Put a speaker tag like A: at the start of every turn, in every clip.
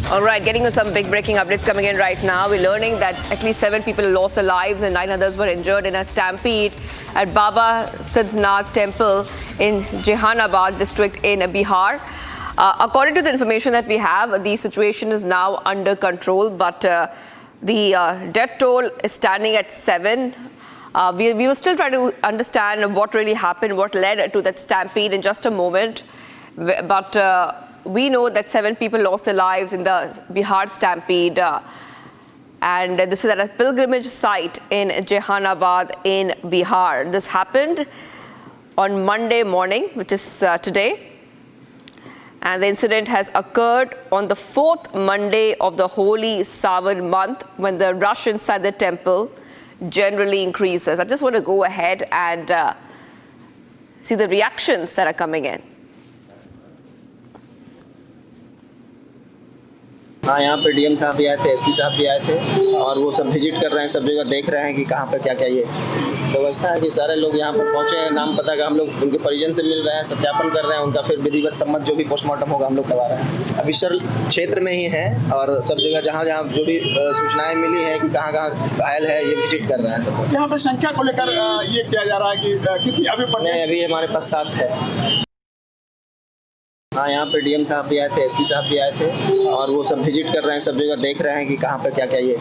A: All right, getting to some big breaking updates coming in right now. We're learning that at least 7 people lost their lives and 9 others were injured in a stampede at Baba Siddhnath Temple in Jehanabad district in Bihar. According to the information that we have, the situation is now under control, but the death toll is standing at 7. We will still try to understand what really happened, what led to that stampede in just a moment. But we know that 7 people lost their lives in the Bihar stampede. And this is at a pilgrimage site in Jehanabad in Bihar. This happened on Monday morning, which is today. And the incident has occurred on the 4th Monday of the holy Sawan month, when the rush inside the temple generally increases. I just want to go ahead and see the reactions that are coming in.
B: हाँ, यहाँ पे DM साहब भी आए थे, SP साहब भी आए थे और वो सब विजिट कर रहे हैं, सब जगह देख रहे हैं कि कहाँ पर क्या क्या ये व्यवस्था है कि सारे लोग यहाँ पर पहुँचे हैं। नाम पता का हम लोग उनके परिजन से मिल रहे हैं, सत्यापन कर रहे हैं, उनका फिर विधिवत सम्मत जो भी पोस्टमार्टम होगा हम लोग करवा रहे हैं। अभी शहर क्षेत्र में ही है और सब जगह जहाँ जहाँ जो भी सूचनाएं मिली हैं कि कहाँ कहाँ घायल है, ये विजिट कर रहे हैं सब।
C: यहाँ पे संख्या को लेकर ये किया जा रहा है कि कितनी
B: अभी हमारे पास 7 है। हाँ, यहाँ पे डीएम साहब भी आए थे, एसपी साहब भी आए थे और वो सब विजिट कर रहे हैं, सब जगह देख रहे हैं कि कहाँ पर क्या क्या ये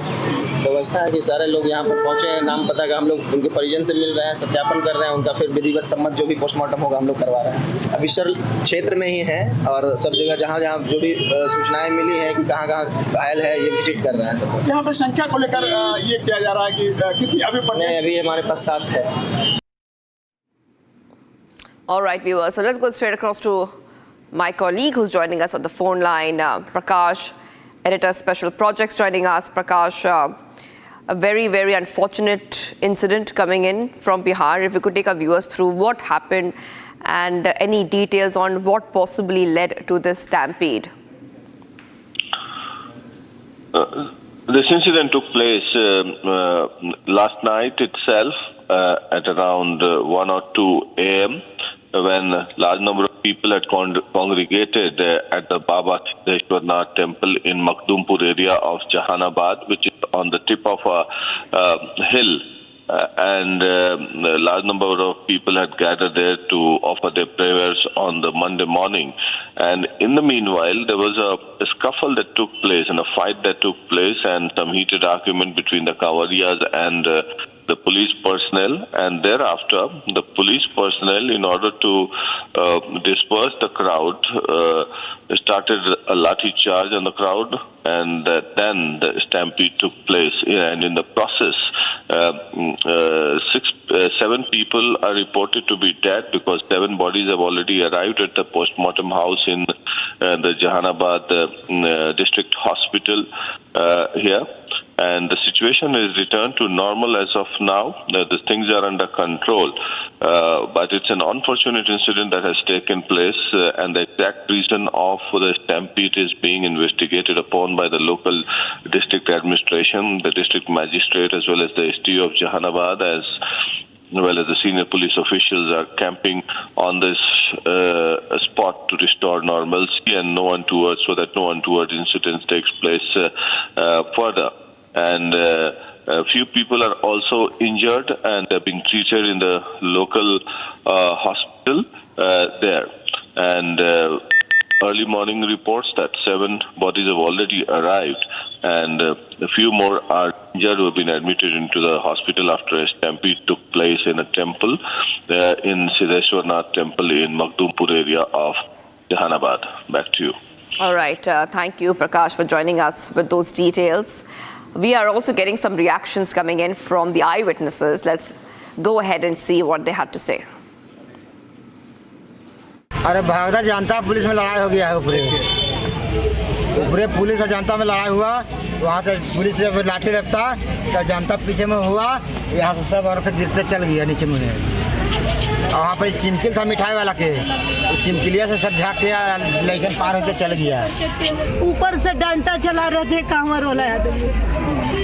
B: व्यवस्था है कि सारे लोग यहाँ पर पहुँचे हैं। नाम पता का हम लोग उनके परिजन से मिल रहे हैं, सत्यापन कर रहे हैं, उनका फिर विधिवत सम्मत जो भी पोस्टमार्टम होगा हम लोग करवा रहे हैं। अभी शहर क्षेत्र में ही है और सब जगह जहाँ जहाँ जो भी सूचनाएं मिली हैं कि कहाँ कहाँ घायल है, ये विजिट कर रहे हैं सब।
C: यहाँ पे संख्या को लेकर ये किया जा रहा है कि कितनी
B: अभी हमारे पास 7 है।
A: All right, viewers. So let's go straight across to my colleague who's joining us on the phone line, Prakash, editor special projects, joining us. Prakash, a very, very unfortunate incident coming in from Bihar. If you could take our viewers through what happened and any details on what possibly led to this stampede.
D: This incident took place last night itself at around 1 or 2 a.m. when a large number of people had congregated at the Baba Siddhnath Temple in Makhdumpur area of Jehanabad, which is on the tip of a hill. And a large number of people had gathered there to offer their prayers on the Monday morning. And in the meanwhile, there was a scuffle that took place and a fight that took place and some heated argument between the Kawariyas and the police personnel. And thereafter, the police personnel, in order to disperse the crowd, started a lathi charge on the crowd, and then the stampede took place. And in the process, 7 people are reported to be dead because 7 bodies have already arrived at the postmortem house in the Jehanabad district hospital here. And the situation is returned to normal as of now. The things are under control. But it's an unfortunate incident that has taken place, and the exact reason of the stampede is being investigated upon by the local district administration, the district magistrate, as well as the STO of Jehanabad, as well as the senior police officials are camping on this spot to restore normalcy and so that no untoward incidents takes place further. And a few people are also injured and are being treated in the local hospital there. And early morning reports that 7 bodies have already arrived, and a few more are injured who have been admitted into the hospital after a stampede took place in a temple in Siddheshwarnath Temple in Makhdumpur area of Jehanabad. Back to you.
A: All right. Thank you, Prakash, for joining us with those details. We are also getting some reactions coming in from the eyewitnesses. Let's go ahead and see what they had to say.
E: अरे भागदा जनता police में लड़ाई हो गया है। ऊपरे police और जनता में लड़ाई हुआ, वहाँ से पुलिस से लाठी रफ्ता तो जनता पीछे में हुआ, यहाँ से सब औरतें गिरते चल गया नीचे मुझे। और वहाँ पर चिमकिल था मिठाई वाला के, चिमकिलिया से सब झाँक के लेकिन पार होते चल गया।
F: ऊपर से डंडा चला रहे थे कांवर वाला आदमी,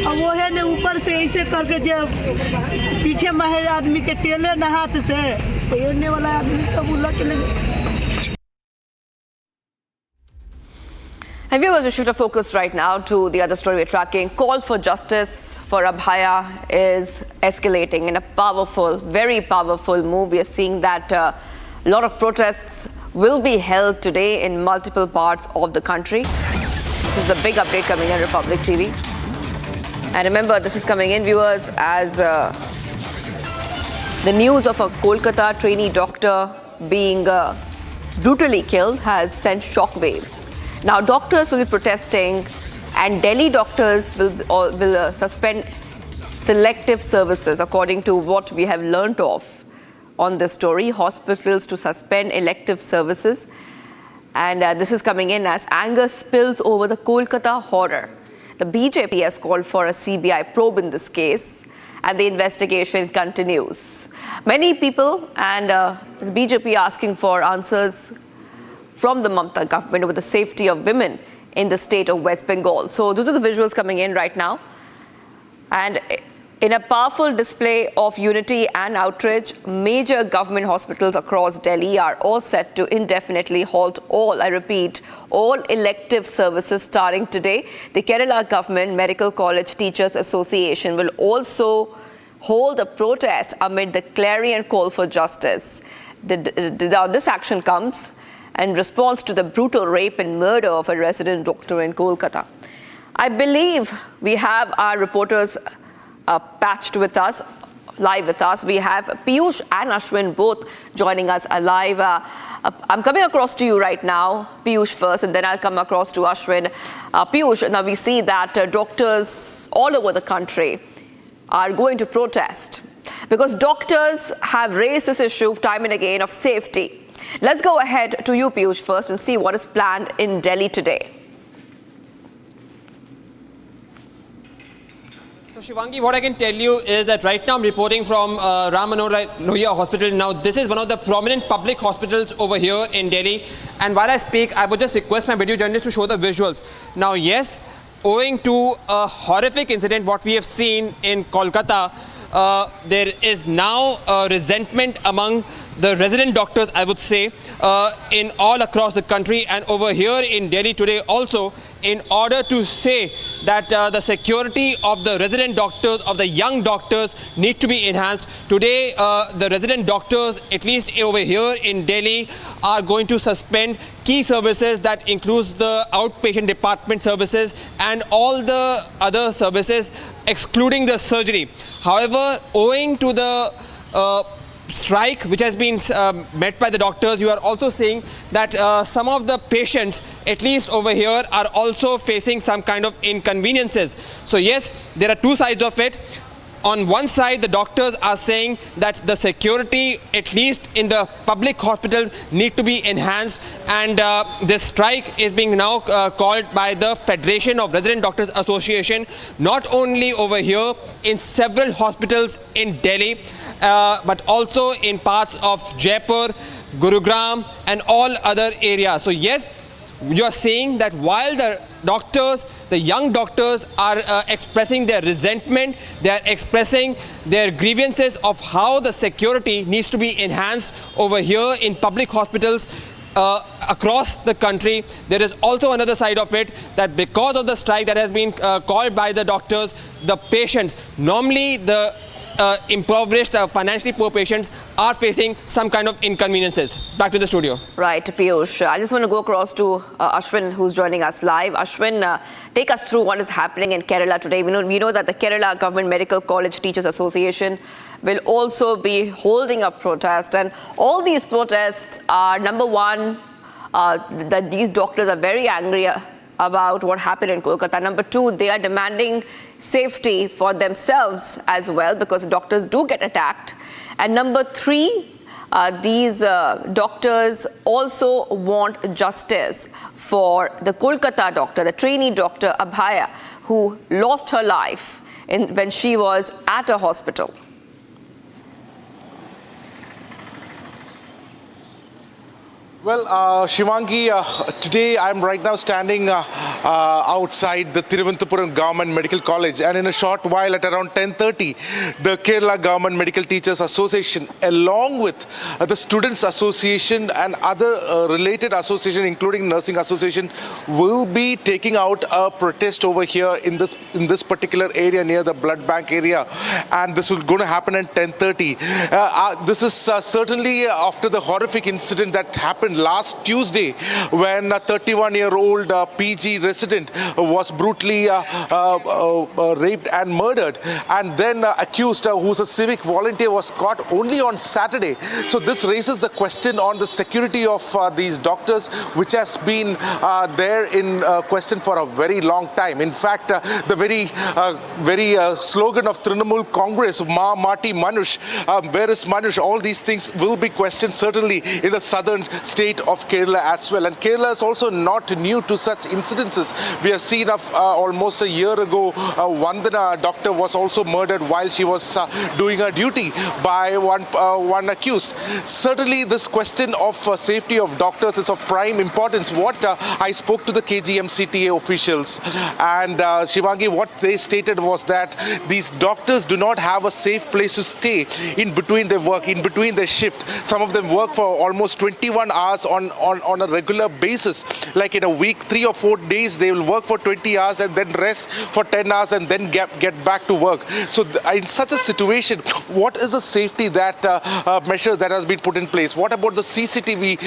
F: और वो है ने ऊपर से ऐसे करके जो पीछे महे आदमी के टेले न हाथ से पेरने वाला आदमी सब उलट लगे।
A: And viewers, we should have focused right now to the other story we're tracking. Call for justice for Abhaya is escalating in a powerful, very powerful move. We are seeing that a lot of protests will be held today in multiple parts of the country. This is the big update coming in Republic TV. And remember, this is coming in, viewers, as the news of a Kolkata trainee doctor being brutally killed has sent shockwaves. Now, doctors will be protesting, and Delhi doctors will suspend selective services, according to what we have learnt of on this story. Hospitals to suspend elective services. And this is coming in as anger spills over the Kolkata horror. The BJP has called for a CBI probe in this case, and the investigation continues. Many people and the BJP asking for answers from the Mamata government over the safety of women in the state of West Bengal. So those are the visuals coming in right now. And in a powerful display of unity and outrage, major government hospitals across Delhi are all set to indefinitely halt all, I repeat, all elective services starting today. The Kerala Government Medical College Teachers Association will also hold a protest amid the clarion call for justice. This action comes in response to the brutal rape and murder of a resident doctor in Kolkata. I believe we have our reporters patched with us, live with us. We have Piyush and Ashwin both joining us live. I'm coming across to you right now, Piyush first, and then I'll come across to Ashwin. Piyush, now we see that doctors all over the country are going to protest because doctors have raised this issue time and again of safety. Let's go ahead to you, Piyush, first and see what is planned in Delhi today.
G: So Shivangi, what I can tell you is that right now I'm reporting from Ram Manohar Lohia Hospital. Now, this is one of the prominent public hospitals over here in Delhi. And while I speak, I would just request my video journalist to show the visuals. Now, yes, owing to a horrific incident, what we have seen in Kolkata, there is now resentment among the resident doctors, I would say, in all across the country and over here in Delhi today also, in order to say that the security of the resident doctors, of the young doctors, need to be enhanced. Today, the resident doctors, at least over here in Delhi, are going to suspend key services that includes the outpatient department services and all the other services, excluding the surgery. However, owing to the strike which has been met by the doctors, you are also seeing that some of the patients, at least over here, are also facing some kind of inconveniences. So yes, there are two sides of it. On one side, the doctors are saying that the security, at least in the public hospitals, need to be enhanced, and this strike is being now called by the Federation of Resident Doctors Association, not only over here in several hospitals in Delhi, but also in parts of Jaipur, Gurugram and all other areas. So yes, you are seeing that while the doctors, the young doctors are expressing their resentment, they are expressing their grievances of how the security needs to be enhanced over here in public hospitals across the country. There is also another side of it, that because of the strike that has been called by the doctors, the patients, normally the impoverished, financially poor patients, are facing some kind of inconveniences. Back to the studio.
A: Right, Piyush. I just want to go across to Ashwin, who's joining us live. Ashwin, take us through what is happening in Kerala today. We know that the Kerala Government Medical College Teachers Association will also be holding a protest, and all these protests are, number one, that these doctors are very angry about what happened in Kolkata. Number two, they are demanding safety for themselves as well, because doctors do get attacked. And number three, these doctors also want justice for the Kolkata doctor, the trainee doctor Abhaya, who lost her life when she was at a hospital.
H: Well, Shivangi, today I'm right now standing outside the Thiruvananthapuram Government Medical College, and in a short while at around 10:30, the Kerala Government Medical Teachers Association, along with the Students Association and other related association, including Nursing Association, will be taking out a protest over here in this particular area near the blood bank area, and this is going to happen at 10:30. This is certainly after the horrific incident that happened last Tuesday when a 31-year-old PG resident was brutally raped and murdered, and then accused, who's a civic volunteer, was caught only on Saturday. So this raises the question on the security of these doctors, which has been there in question for a very long time. In fact, the very slogan of Trinamool Congress, Ma Mati Manush, where is Manush, all these things will be questioned certainly in the southern state of Kerala as well. And Kerala is also not new to such incidences. We have seen almost a year ago, Vandana, doctor, was also murdered while she was doing her duty by one accused. Certainly this question of safety of doctors is of prime importance. What I spoke to the KGMCTA officials, and Shivangi, what they stated was that these doctors do not have a safe place to stay in between their work, in between their shift. Some of them work for almost 21 hours on a regular basis. Like in a week, 3 or 4 days, they will work for 20 hours and then rest for 10 hours and then get back to work. So in such a situation, what is the safety that measures that has been put in place? What about the CCTV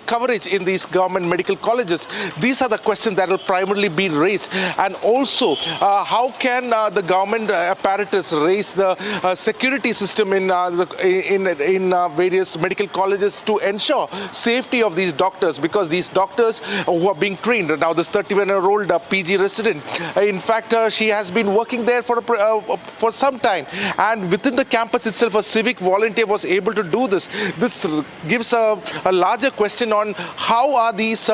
H: coverage in these government medical colleges? These are the questions that will primarily be raised. And also, how can the government apparatus raise the security system in various medical colleges to ensure safety of these doctors? Because these doctors who are being trained now, this 31-year-old PG resident, in fact, she has been working there for some time, and within the campus itself, a civic volunteer was able to do this. This gives a larger question on how are these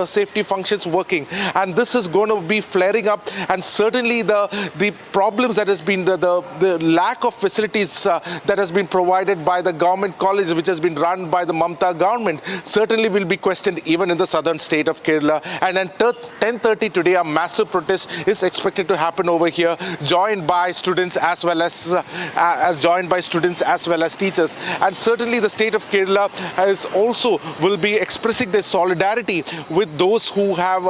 H: safety functions working, and this is going to be flaring up. And certainly the problems that has been the lack of facilities that has been provided by the government college, which has been run by the Mamata government, certainly will be questioned even in the southern state of Kerala. And at 10:30 today, a massive protest is expected to happen over here, joined by students as well as teachers. And certainly the state of Kerala will be expressing their solidarity with those who have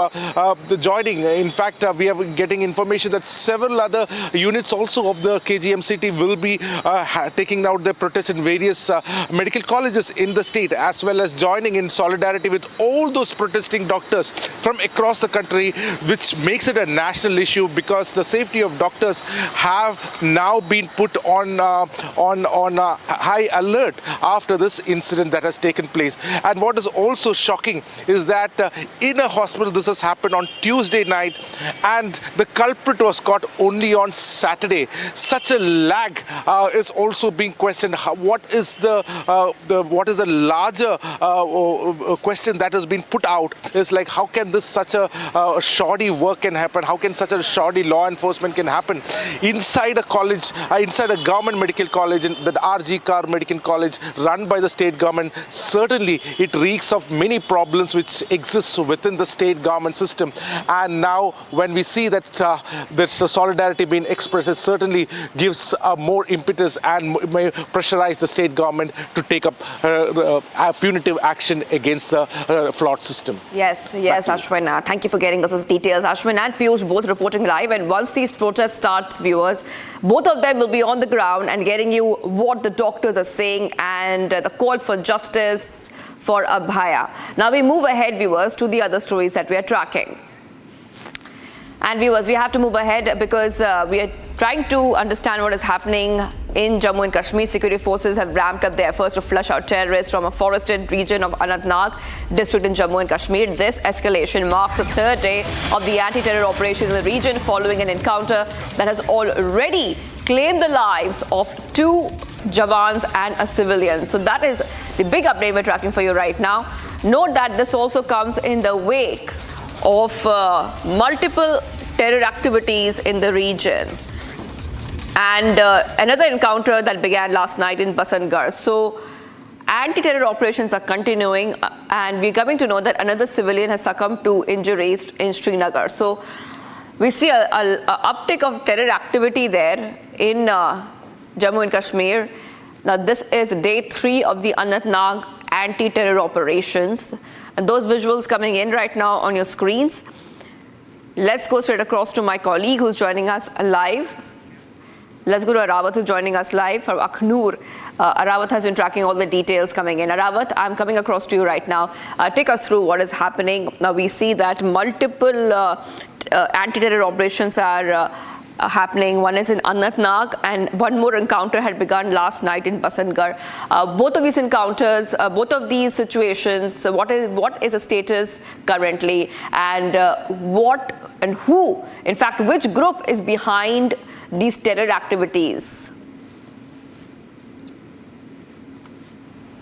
H: joining. In fact, we are getting information that several other units also of the KGMCT will be taking out their protests in various medical colleges in the state, as well as joining in solidarity with all those protesting doctors from across the country, which makes it a national issue, because the safety of doctors have now been put on high alert after this incident that has taken place. And what is also shocking is that in a hospital, this has happened on Tuesday night, and the culprit was caught only on Saturday. Such a lag is also being questioned. What is the larger question that has been put out is like, how can this such a shoddy work can happen? How can such a shoddy law enforcement can happen inside a college, inside a government medical college, the RG Kar Medical College run by the state government? Certainly it reeks of many problems which exist within the state government system. And now when we see that there's solidarity being expressed, it certainly gives more impetus and may pressurize the state government to take up punitive action against the flawed system.
A: Yes, Ashwin. Thank you for getting us those details. Ashwin and Piyush both reporting live, and once these protests start, viewers, both of them will be on the ground and getting you what the doctors are saying and the call for justice for Abhaya. Now we move ahead, viewers, to the other stories that we are tracking. And viewers, we have to move ahead because we are trying to understand what is happening in Jammu and Kashmir. Security forces have ramped up their efforts to flush out terrorists from a forested region of Anantnag district in Jammu and Kashmir. This escalation marks the third day of the anti-terror operations in the region following an encounter that has already claimed the lives of 2 Jawans and a civilian. So that is the big update we're tracking for you right now. Note that this also comes in the wake of multiple terror activities in the region, and another encounter that began last night in Basantgarh. So Anti-terror operations are continuing, and we're coming to know that another civilian has succumbed to injuries in Srinagar. So we see a uptick of terror activity there in Jammu and Kashmir. Now this is day 3 of the Anantnag anti-terror operations, and those visuals coming in right now on your screens. Let's go straight across to my colleague who's joining us live. Let's go to Arawat, who's joining us live from Akhnur. Arawat has been tracking all the details coming in. Arawat, I'm coming across to you right now. Take us through what is happening. Now we see that multiple anti-terror operations are happening. One is in Anantnag, and one more encounter had begun last night in Basantgarh. Both of these encounters, both of these situations, what is the status currently, and what and who, in fact, which group is behind these terror activities?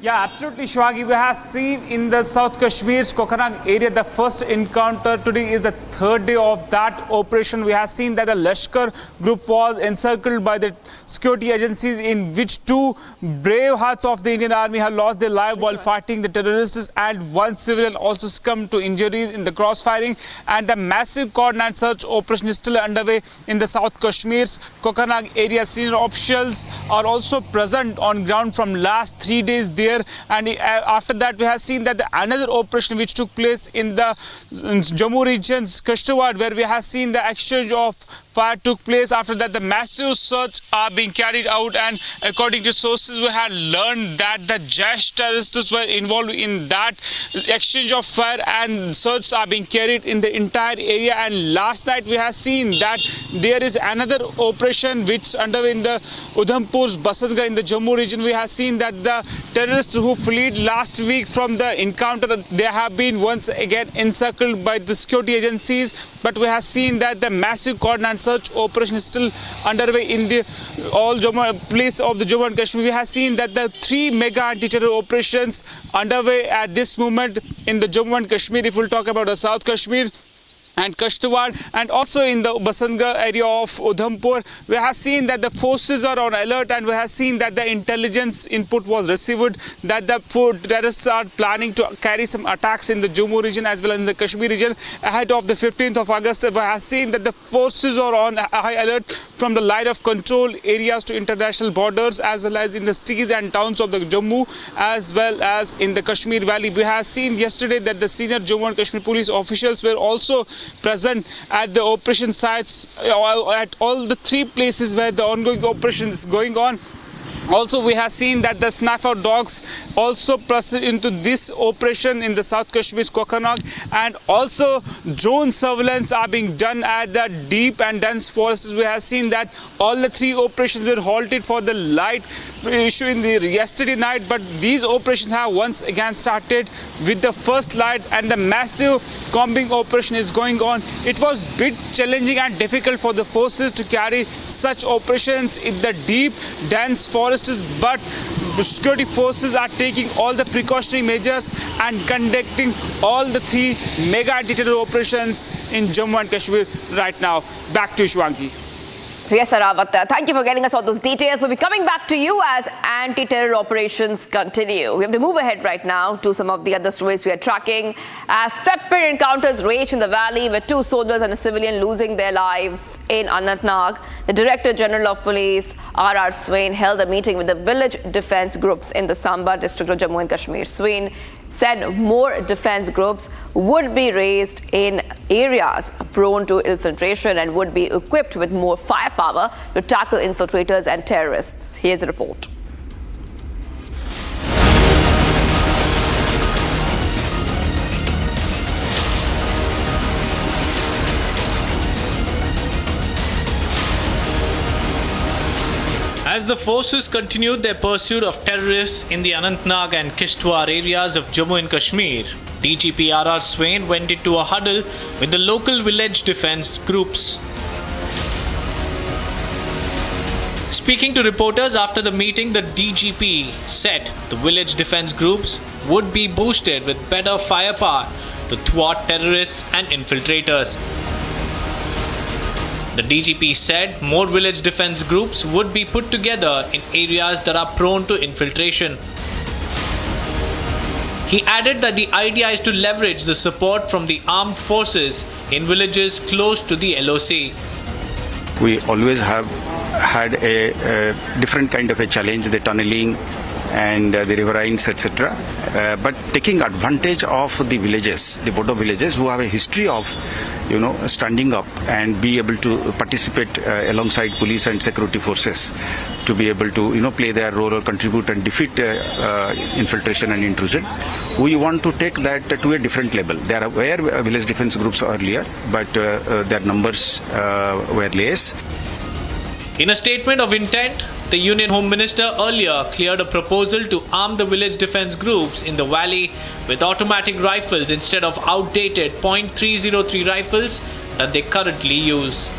I: Yeah, absolutely, Shwagi. We have seen in the South Kashmir's Kokanag area the first encounter. Today is the third day of that operation. We have seen that the Lashkar group was encircled by the security agencies, in which 2 brave hearts of the Indian Army have lost their life while fighting the terrorists, and 1 civilian also succumbed to injuries in the crossfiring. And the massive coordinated search operation is still underway in the South Kashmir's Kokanag area. Senior officials are also present on ground from last 3 days there. And after that, we have seen that another operation which took place in the Jammu region's Kashtawad, where we have seen the exchange of fire took place. After that, the massive search are being carried out, and according to sources, we had learned that the Jaish terrorists were involved in that exchange of fire, and search are being carried in the entire area. And last night, we have seen that there is another operation which is underway in the Udhampur's Basantgarh in the Jammu region. We have seen that the terrorists who fled last week from the encounter, they have been once again encircled by the security agencies. But we have seen that the massive coordinated search operation is still underway in the all place of the Jammu and Kashmir. We have seen that the 3 mega anti-terror operations underway at this moment in the Jammu and Kashmir. If we'll talk about the South Kashmir and Kashtawad, and also in the Basantgarh area of Udhampur, we have seen that the forces are on alert, and we have seen that the intelligence input was received that the terrorists are planning to carry some attacks in the Jammu region as well as in the Kashmir region ahead of the 15th of August. We have seen that the forces are on high alert from the line of control areas to international borders, as well as in the cities and towns of the Jammu as well as in the Kashmir Valley. We have seen yesterday that the senior Jammu and Kashmir police officials were also present at the operation sites at all the 3 places where the ongoing operation is going on. Also, we have seen that the sniffer dogs also present into this operation in the South Kashmir's Kokanag, and also drone surveillance are being done at the deep and dense forests. We have seen that all the 3 operations were halted for the light issue in the yesterday night, but these operations have once again started with the first light, and the massive combing operation is going on. It was a bit challenging and difficult for the forces to carry such operations in the deep, dense forests, but the security forces are taking all the precautionary measures and conducting all the 3 mega anti-terror operations in Jammu and Kashmir right now. Back to Shwanki.
A: Yes, Arawat, thank you for getting us all those details. We'll be coming back to you as anti-terror operations continue. We have to move ahead right now to some of the other stories we are tracking. As separate encounters rage in the valley with 2 soldiers and a civilian losing their lives in Anantnag, the Director General of Police, R.R. Swain, held a meeting with the village defense groups in the Samba district of Jammu and Kashmir. Swain said more defense groups would be raised in areas prone to infiltration and would be equipped with more firepower to tackle infiltrators and terrorists. Here's a report.
J: As the forces continued their pursuit of terrorists in the Anantnag and Kishtwar areas of Jammu and Kashmir, DGP R.R. Swain went into a huddle with the local village defense groups. Speaking to reporters after the meeting, the DGP said the village defense groups would be boosted with better firepower to thwart terrorists and infiltrators. The DGP said more village defense groups would be put together in areas that are prone to infiltration. He added that the idea is to leverage the support from the armed forces in villages close to the LOC.
K: We always have had a different kind of a challenge, the tunneling and the riverines, etc. But taking advantage of the villages, the border villages who have a history of, standing up and be able to participate alongside police and security forces to be able to, play their role or contribute and defeat infiltration and intrusion. We want to take that to a different level. There were village defense groups earlier, but their numbers were less.
J: In a statement of intent, the Union Home Minister earlier cleared a proposal to arm the village defense groups in the valley with automatic rifles instead of outdated .303 rifles that they currently use.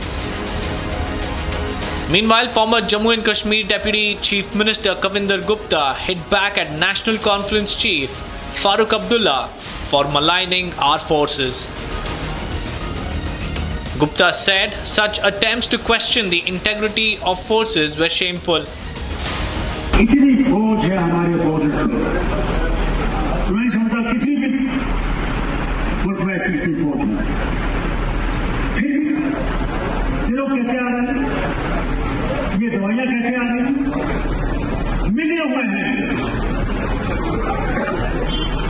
J: Meanwhile, former Jammu and Kashmir Deputy Chief Minister Kavinder Gupta hit back at National Conference Chief Farooq Abdullah for maligning our forces. Gupta said such attempts to question the integrity of forces were shameful.
L: इतनी फौज है हमारे border पर, तो नहीं समझता किसी भी मुल्क में ऐसी इतनी फौज है। फिर ये लोग कैसे आ रहे हैं? ये दवाइयाँ कैसे आ रही हैं? मिले हुए हैं,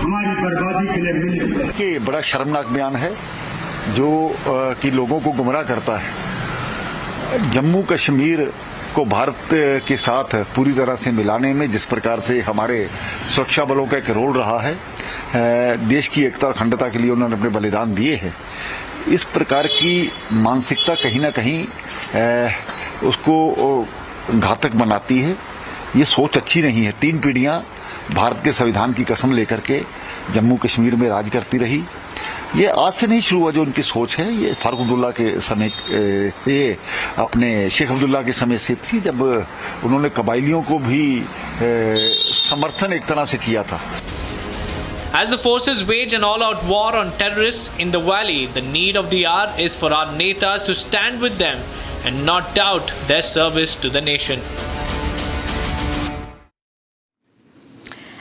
L: हमारी बर्बादी के लिए मिले हुए।
M: ये बड़ा शर्मनाक बयान है जो कि लोगों को गुमराह करता है। जम्मू कश्मीर को भारत के साथ पूरी तरह से मिलाने में जिस प्रकार से हमारे सुरक्षा बलों का एक रोल रहा है, देश की एकता और अखंडता के लिए उन्होंने अपने बलिदान दिए हैं, इस प्रकार की मानसिकता कहीं ना कहीं उसको घातक बनाती है। ये सोच अच्छी नहीं है। 3 पीढ़ियां भारत के संविधान की कसम लेकर के जम्मू कश्मीर में राज करती रही। ये आज से नहीं शुरू हुआ जो उनकी सोच है, ये फारूक अब्दुल्ला के समय, ये अपने शेख अब्दुल्ला के समय से थी, जब उन्होंने कबायलियों को भी समर्थन एक तरह से किया था।
J: As the forces wage an all-out war on terrorists in the valley, the need of the hour is for our netas to stand with them and not doubt their service to the nation.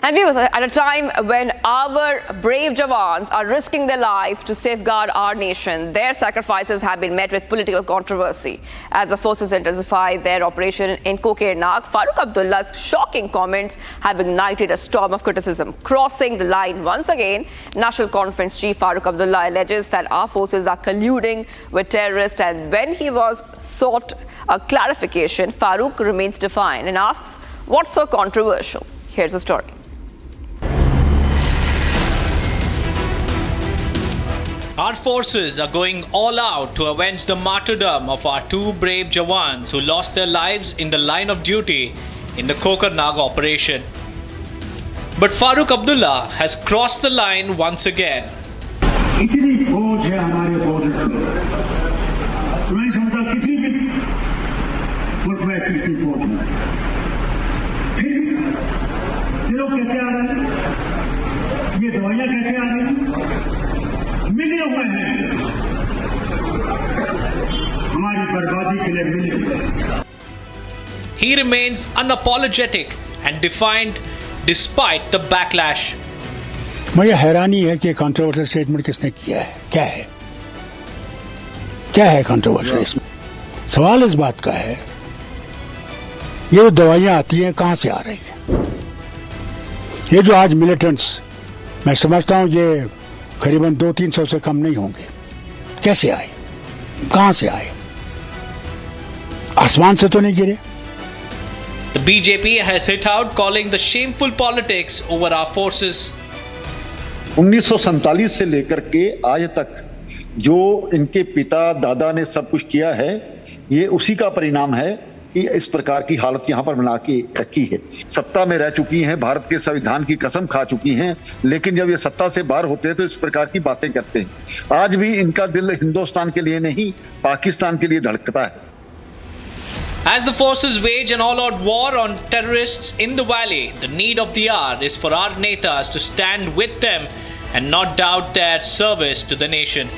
A: And viewers, at a time when our brave Jawans are risking their lives to safeguard our nation, their sacrifices have been met with political controversy. As the forces intensify their operation in Anantnag, Farooq Abdullah's shocking comments have ignited a storm of criticism. Crossing the line once again, National Conference Chief Farooq Abdullah alleges that our forces are colluding with terrorists, and when he was sought a clarification, Farooq remains defiant and asks, what's so controversial? Here's the story.
J: Our forces are going all out to avenge the martyrdom of our 2 brave Jawans who lost their lives in the line of duty in the Anantnag operation. But Farooq Abdullah has crossed the line once again.
L: इतनी फौज है हमारे border पर, तो नहीं समझता किसी भी मुल्क में ऐसी इतनी फौज है। फिर ये लोग कैसे आ रहे हैं? ये दवाइयाँ कैसे आ रही हैं? मिले हुए हैं, हमारी बर्बादी के लिए मिले हुए।
J: He remains unapologetic and defiant despite the backlash.
N: मुझे हैरानी है कि कंट्रोवर्शियल स्टेटमेंट किसने किया है, क्या है, क्या है कंट्रोवर्शियल इसमें? सवाल इस बात का है, ये जो दवाइयां आती हैं कहां से आ रही हैं? ये जो आज मिलिटेंट्स, मैं समझता हूं ये करीबन 200-300 से कम नहीं होंगे, कैसे आए, कहां से आए? आसमान से तो नहीं गिरे?
J: The BJP has hit out, calling the shameful politics over our forces.
M: 1947 से लेकर के आज तक जो इनके पिता दादा ने सब कुछ किया है, ये उसी का परिणाम है कि इस प्रकार की हालत यहाँ पर बना के रखी है। सत्ता में रह चुकी हैं, भारत के संविधान की कसम खा चुकी हैं, लेकिन जब ये सत्ता से बाहर होते हैं तो इस प्रकार की बातें करते हैं। आज भी इनका दिल हिंदुस्तान के लिए नहीं, पाकिस्तान के लिए धड़कता है।
J: As the forces wage an all-out war on terrorists in the valley, the need of the hour is for our netas to stand with them and not doubt their service to the nation.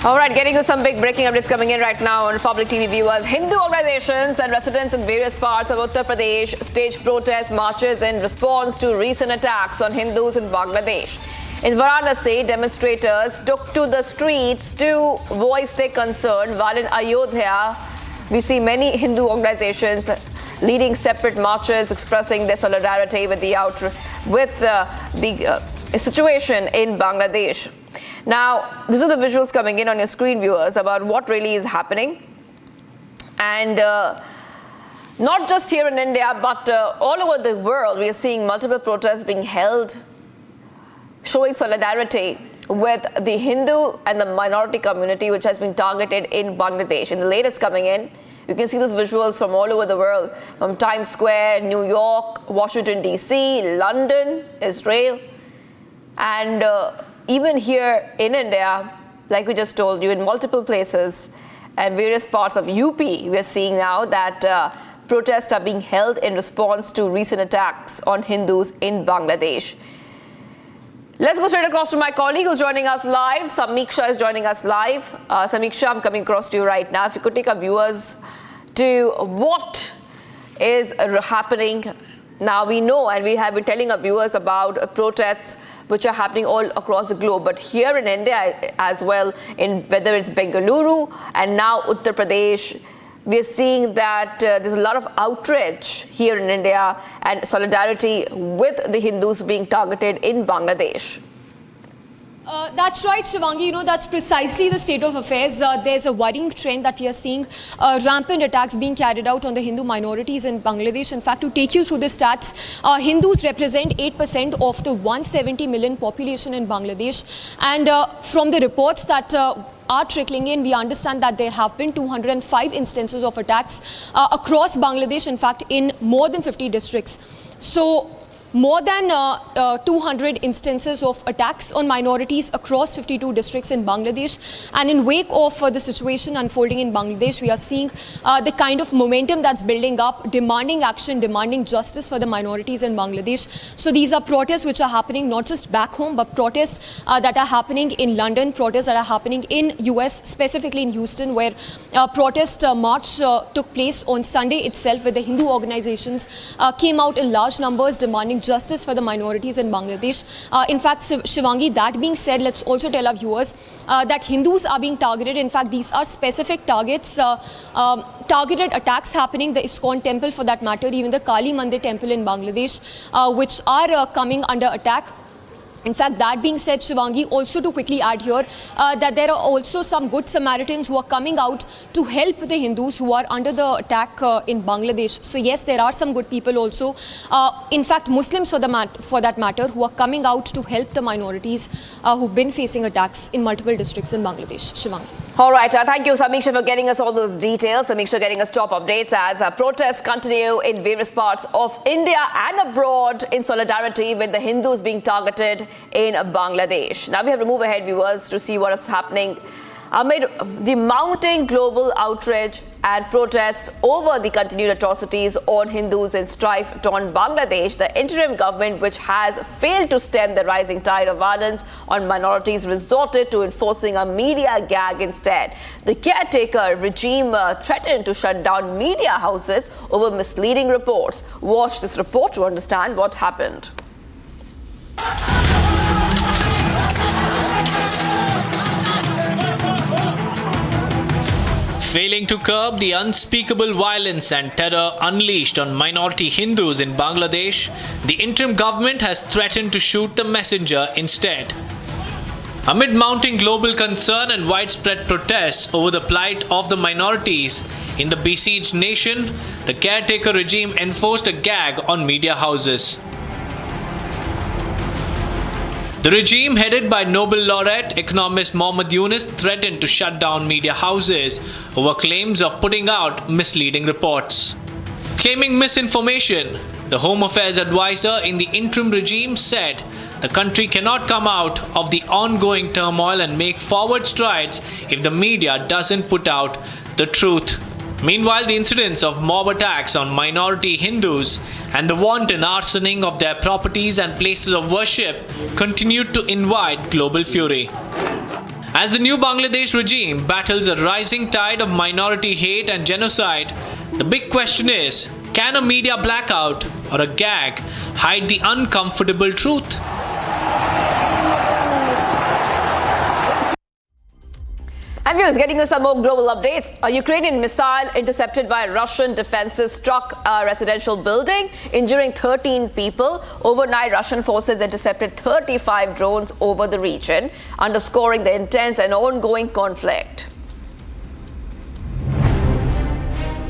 A: All right, getting you some big breaking updates coming in right now on Public TV viewers. Hindu organizations and residents in various parts of Uttar Pradesh staged protest marches in response to recent attacks on Hindus in Bangladesh. In Varanasi, demonstrators took to the streets to voice their concern, while in Ayodhya, we see many Hindu organizations leading separate marches expressing their solidarity with the situation in Bangladesh. Now, these are the visuals coming in on your screen, viewers, about what really is happening. And not just here in India, but all over the world, we are seeing multiple protests being held, showing solidarity with the Hindu and the minority community, which has been targeted in Bangladesh. In the latest coming in, you can see those visuals from all over the world, from Times Square, New York, Washington, D.C., London, Israel, and even here in India, like we just told you, in multiple places and various parts of UP, we are seeing now that protests are being held in response to recent attacks on Hindus in Bangladesh. Let's go straight across to my colleague who's joining us live. Samiksha is joining us live. Samiksha, I'm coming across to you right now. If you could take our viewers to what is happening now. We know, and we have been telling our viewers about protests which are happening all across the globe, but here in India as well, in whether it's Bengaluru and now Uttar Pradesh, we are seeing that there's a lot of outrage here in India and solidarity with the Hindus being targeted in Bangladesh.
O: That's right, Shivangi. You know, that's precisely the state of affairs. There's a worrying trend that we are seeing rampant attacks being carried out on the Hindu minorities in Bangladesh. In fact, to take you through the stats, Hindus represent 8% of the 170 million population in Bangladesh. And from the reports that are trickling in, we understand that there have been 205 instances of attacks across Bangladesh, in fact, in more than 50 districts. So, more than 200 instances of attacks on minorities across 52 districts in Bangladesh. And in wake of the situation unfolding in Bangladesh, we are seeing the kind of momentum that's building up, demanding action, demanding justice for the minorities in Bangladesh. So these are protests which are happening not just back home, but protests that are happening in London, protests that are happening in US, specifically in Houston, where protest march took place on Sunday itself, where the Hindu organizations came out in large numbers demanding justice for the minorities in Bangladesh. In fact, Shivangi, that being said, let's also tell our viewers that Hindus are being targeted. In fact, these are specific targets, targeted attacks happening, the ISKCON temple for that matter, even the Kali Mandir temple in Bangladesh, which are coming under attack. In fact, that being said, Shivangi, also to quickly add here that there are also some good Samaritans who are coming out to help the Hindus who are under the attack in Bangladesh. So yes, there are some good people also. In fact, Muslims for that matter, who are coming out to help the minorities who've been facing attacks in multiple districts in Bangladesh. Shivangi.
A: All right, thank you, Samiksha, for getting us all those details. Samiksha getting us top updates as protests continue in various parts of India and abroad in solidarity with the Hindus being targeted in Bangladesh. Now we have to move ahead, viewers, to see what is happening amid the mounting global outrage and protests over the continued atrocities on Hindus in strife-torn Bangladesh. The interim government, which has failed to stem the rising tide of violence on minorities, resorted to enforcing a media gag instead. The caretaker regime threatened to shut down media houses over misleading reports. Watch this report to understand what happened.
J: Failing to curb the unspeakable violence and terror unleashed on minority Hindus in Bangladesh, the interim government has threatened to shoot the messenger instead. Amid mounting global concern and widespread protests over the plight of the minorities in the besieged nation, the caretaker regime enforced a gag on media houses. The regime, headed by Nobel laureate economist Muhammad Yunus, threatened to shut down media houses over claims of putting out misleading reports. Claiming misinformation, the Home Affairs advisor in the interim regime said the country cannot come out of the ongoing turmoil and make forward strides if the media doesn't put out the truth. Meanwhile, the incidents of mob attacks on minority Hindus and the wanton arsoning of their properties and places of worship continued to invite global fury. As the new Bangladesh regime battles a rising tide of minority hate and genocide, the big question is, can a media blackout or a gag hide the uncomfortable truth?
A: And viewers, getting you some more global updates. A Ukrainian missile intercepted by Russian defenses struck a residential building, injuring 13 people. Overnight, Russian forces intercepted 35 drones over the region, underscoring the intense and ongoing conflict.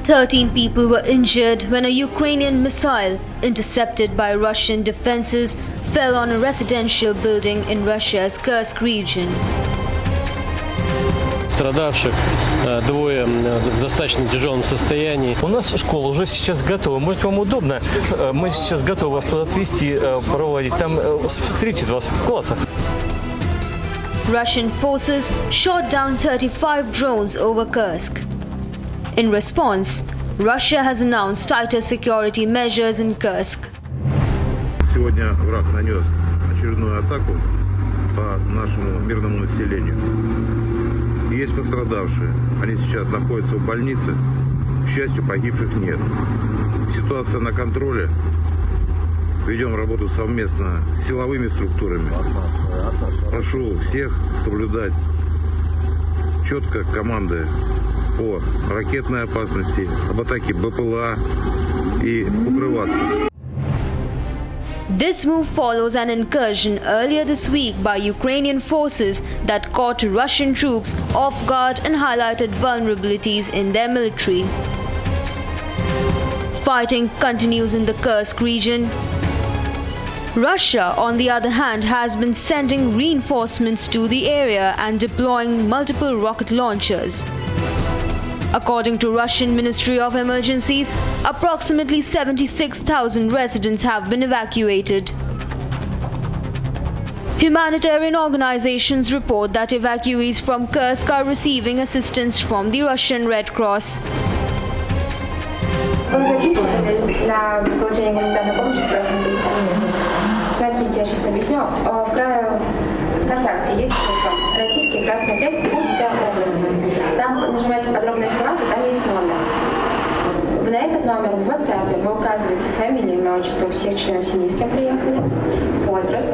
P: 13 people were injured when a Ukrainian missile intercepted by Russian defenses fell on a residential building in Russia's Kursk region.
Q: Страдавших двое в достаточно тяжелом состоянии. У нас школа уже сейчас готова. Может, вам удобно? Мы сейчас готовы вас туда отвезти, проводить. Там встретят вас в классах.
P: Russian forces shot down 35 drones over Kursk. In response, Russia has announced tighter security measures in Kursk.
R: Сегодня враг нанес очередную атаку по нашему мирному населению. Есть пострадавшие. Они сейчас находятся в больнице. К счастью, погибших нет. Ситуация на контроле. Ведем работу совместно с силовыми структурами. Прошу всех соблюдать четко команды о ракетной опасности, об атаке БПЛА и укрываться.
P: This move follows an incursion earlier this week by Ukrainian forces that caught Russian troops off guard and highlighted vulnerabilities in their military. Fighting continues in the Kursk region. Russia, on the other hand, has been sending reinforcements to the area and deploying multiple rocket launchers. According to Russian Ministry of Emergencies, approximately 76,000 residents have been evacuated. Humanitarian organizations report that evacuees from Kursk are receiving assistance from the Russian Red Cross.
S: Смотрите, я сейчас объясню. ВКонтакте есть Российский Красный Крест Курской области. Там нажимаете подробную информацию, там есть номер. На этот номер в WhatsApp вы указываете фамилию, имя, отчество всех членов семьи, с кем приехали, возраст.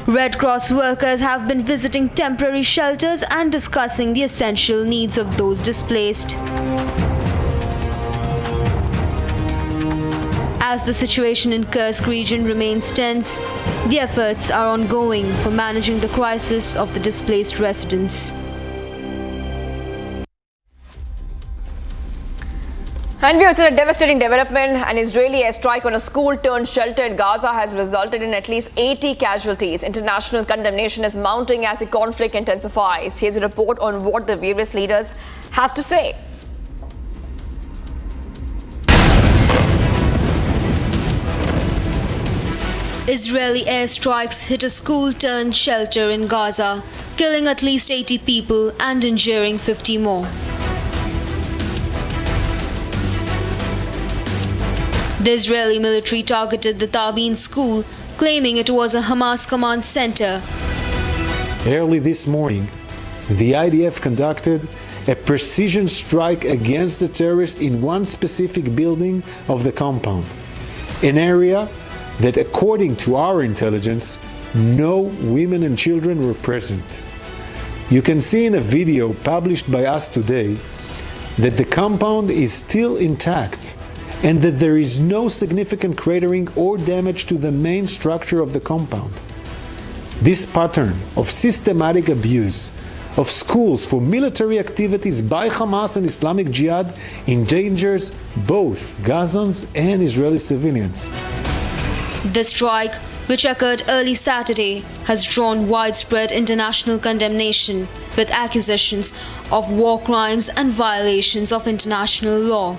P: Red Cross workers have been visiting temporary shelters and discussing the essential needs of those displaced. As the situation in Kursk region remains tense, the efforts are ongoing for managing the crisis of the displaced residents.
A: And viewers, a devastating development. An Israeli airstrike on a school-turned-shelter in Gaza has resulted in at least 80 casualties. International condemnation is mounting as the conflict intensifies. Here's a report on what the various leaders have to say.
P: Israeli airstrikes hit a school-turned-shelter in Gaza, killing at least 80 people and injuring 50 more. The Israeli military targeted the Tabin school, claiming it was a Hamas command center.
T: Early this morning, the IDF conducted a precision strike against the terrorists in one specific building of the compound, an area that, according to our intelligence, no women and children were present. You can see in a video published by us today that the compound is still intact and that there is no significant cratering or damage to the main structure of the compound. This pattern of systematic abuse of schools for military activities by Hamas and Islamic Jihad endangers both Gazans and Israeli civilians.
P: The strike, which occurred early Saturday, has drawn widespread international condemnation with accusations of war crimes and violations of international law.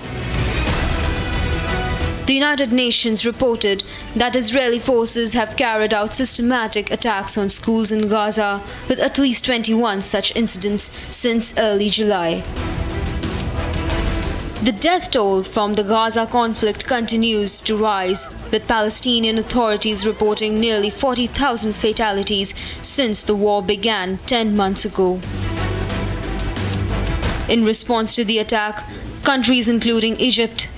P: The United Nations reported that Israeli forces have carried out systematic attacks on schools in Gaza, with at least 21 such incidents since early July. The death toll from the Gaza conflict continues to rise, with Palestinian authorities reporting nearly 40,000 fatalities since the war began 10 months ago. In response to the attack, countries including Egypt,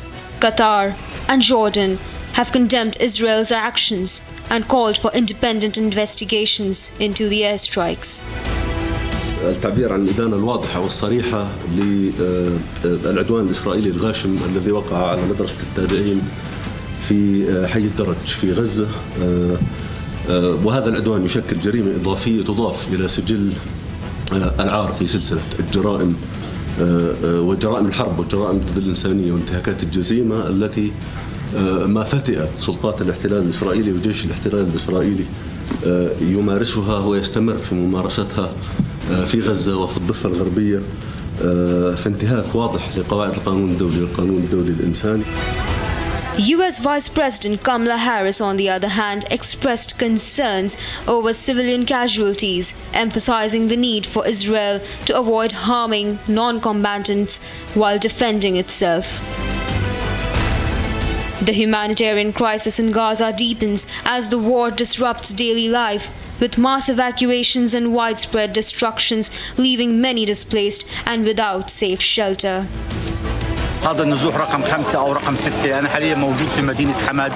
P: Qatar, and Jordan have condemned Israel's actions and called for independent investigations into the airstrikes.
U: التعبير عن الإدانة الواضحة والصريحة للعدوان الإسرائيلي الغاشم الذي وقع على مدرسة التابعين في حي الدرج في غزة، وهذا العدوان يشكل جريمة إضافية تضاف إلى سجل العار في سلسلة الجرائم وجرائم الحرب والجرائم ضد الإنسانية والانتهاكات الجسيمة التي ما فتئت سلطات الاحتلال الإسرائيلي وجيش الاحتلال الإسرائيلي يمارسها ويستمر في ممارستها في غزة وفي الضفة الغربية في انتهاك واضح لقواعد القانون الدولي والقانون الدولي الإنساني.
P: US Vice President Kamala Harris, on the other hand, expressed concerns over civilian casualties, emphasizing the need for Israel to avoid harming non-combatants while defending itself. The humanitarian crisis in Gaza deepens as the war disrupts daily life, with mass evacuations and widespread destructions, leaving many displaced and without safe shelter.
V: هذا النزوح رقم 5 أو رقم 6. أنا حاليا موجود في مدينة حمد،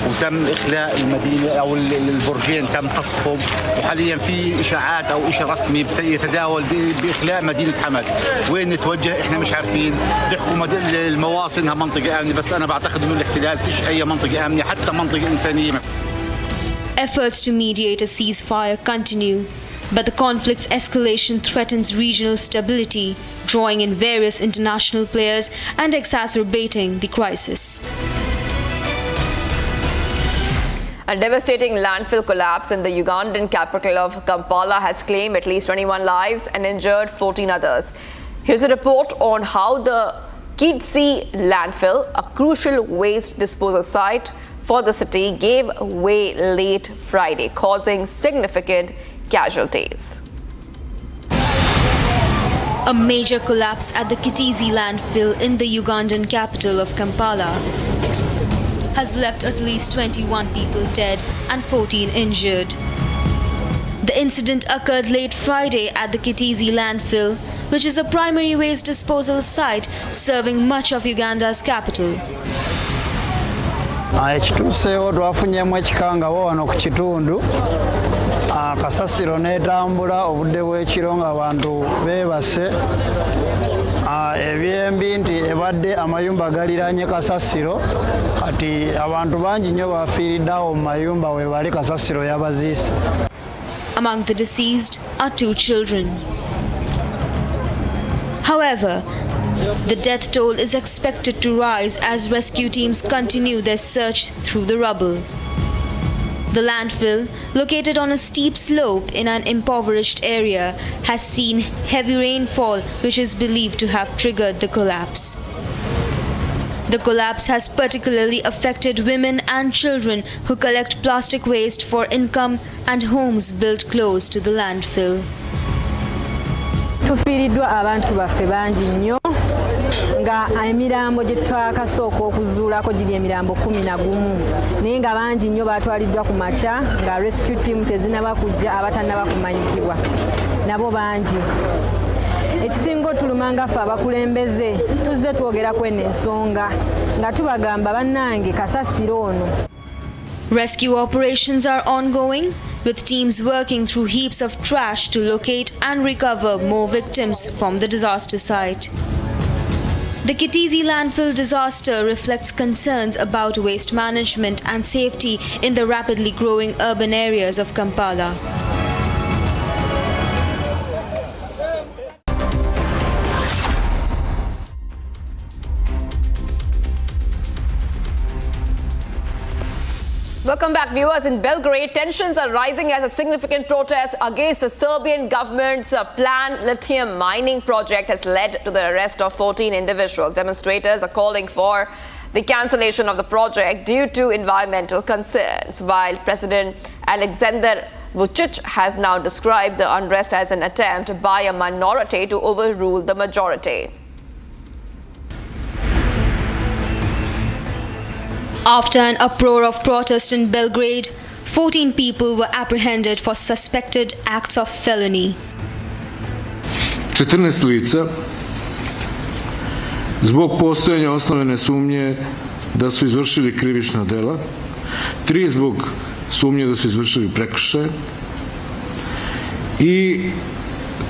V: وتم إخلاء المدينة أو البرجين تم قصفهم، وحاليا في إشاعات أو إشي رسمي يتداول بإخلاء مدينة حمد. وين نتوجه إحنا مش عارفين. بيحكوا المواصل إنها منطقة آمنة، بس أنا بعتقد إنه الاحتلال فيش أي منطقة آمنة حتى منطقة إنسانية.
P: Efforts to mediate a ceasefire continue, but the conflict's escalation threatens regional stability, drawing in various international players and exacerbating the crisis.
A: A devastating landfill collapse in the Ugandan capital of Kampala has claimed at least 21 lives and injured 14 others. Here's a report on how the Kitsi landfill, a crucial waste disposal site for the city, gave way late Friday, causing significant casualties.
P: A major collapse at the Kitsi landfill in the Ugandan capital of Kampala has left at least 21 people dead and 14 injured. The incident occurred late Friday at the Kitsi landfill, which is a primary waste disposal site serving much of Uganda's capital.
W: Ekituuseewo twafunyeemu ekikangawo wano ku kitundu kasasiro n'etambula obudde bw'ekiro ng'abantu beebase ebyembi nti ebadde amayumba galiraanye kasasiro kati abantu bangi nnyo bafiiridde awo mu mayumba weebali kasasiro yabaziise.
P: Among the deceased are 2 children. However, the death toll is expected to rise as rescue teams continue their search through the rubble. The landfill, located on a steep slope in an impoverished area, has seen heavy rainfall, which is believed to have triggered the collapse. The collapse has particularly affected women and children who collect plastic waste for income and homes built close to the landfill.
X: Tufiiriddwa abantu baffe bangi nnyo nga emirambo gye twakasooka okuzuulako giri emirambo 11 naye nga bangi nnyo baatwaliddwa ku makya nga rescue team tezinaba kujja abatannaba kumanyikibwa nabo bangi. Ekisinga otuluma nga ffe abakulembeze tuzze twogerako eno ensonga nga tubagamba bannange kasasiro ono.
P: Rescue operations are ongoing, with teams working through heaps of trash to locate and recover more victims from the disaster site. The Kitsi landfill disaster reflects concerns about waste management and safety in the rapidly growing urban areas of Kampala.
A: Welcome back, viewers. In Belgrade, tensions are rising as a significant protest against the Serbian government's planned lithium mining project has led to the arrest of 14 individuals. Demonstrators are calling for the cancellation of the project due to environmental concerns, while President Alexander Vučić has now described the unrest as an attempt by a minority to overrule the majority.
P: After an uproar of protest in Belgrade, 14 people were apprehended for suspected acts of felony.
B: 14 lica zbog postojanja osnovane sumnje da su izvršili krivična dela, 3 zbog sumnje da su izvršili prekršaje i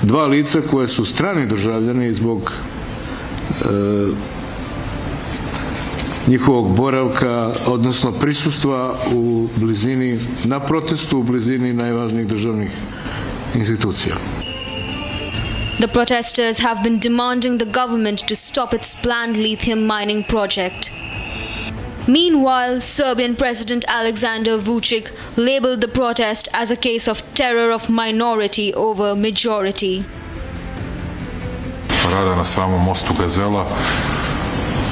B: 2 lica koje su strani državljani zbog njihovog boravka, odnosno prisustva u blizini, na protestu u blizini najvažnijih državnih institucija.
P: The protesters have been demanding the government to stop its planned lithium mining project. Meanwhile, Serbian President Aleksandar Vučić labeled the protest as a case of terror of minority over majority.
C: Parada na samom mostu Gazela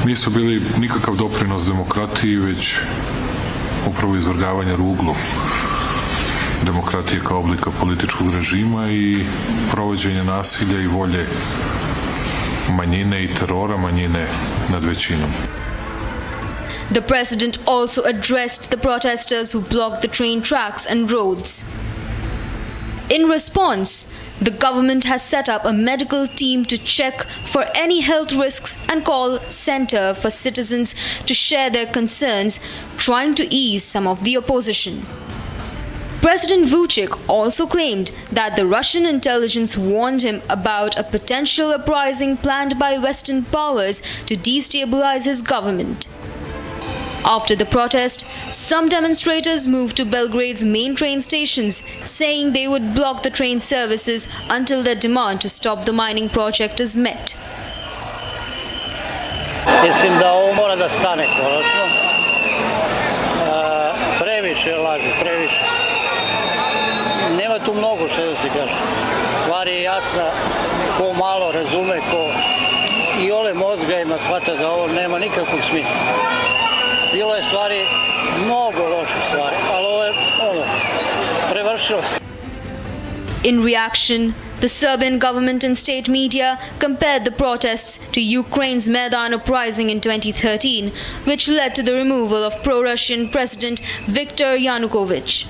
C: nisu bili nikakav doprinos demokratiji, već upravo izvrgavanje ruglu demokratije kao oblika političkog režima i provođenje nasilja i volje manjine i terora manjine nad većinom.
P: The president also addressed the protesters who blocked the train tracks and roads. In response, the government has set up a medical team to check for any health risks and call center for citizens to share their concerns, trying to ease some of the opposition. President Vučić also claimed that the Russian intelligence warned him about a potential uprising planned by Western powers to destabilize his government. After the protest, some demonstrators moved to Belgrade's main train stations, saying they would block the train services until their demand to stop the mining project is met.
D: Mislim da ovo mora da stane konačno. Previše laži, previše. Nema tu mnogo što da se kaže. Stvar je jasna, ko malo razume, ko i ole mozga ima, shvata da ovo nema nikakvog smisla. Bilo je stvari, mnogo loših stvari, ali ovo je prevršilo.
P: In reaction, the Serbian government and state media compared the protests to Ukraine's Maidan uprising in 2013, which led to the removal of pro-Russian President Viktor Yanukovych.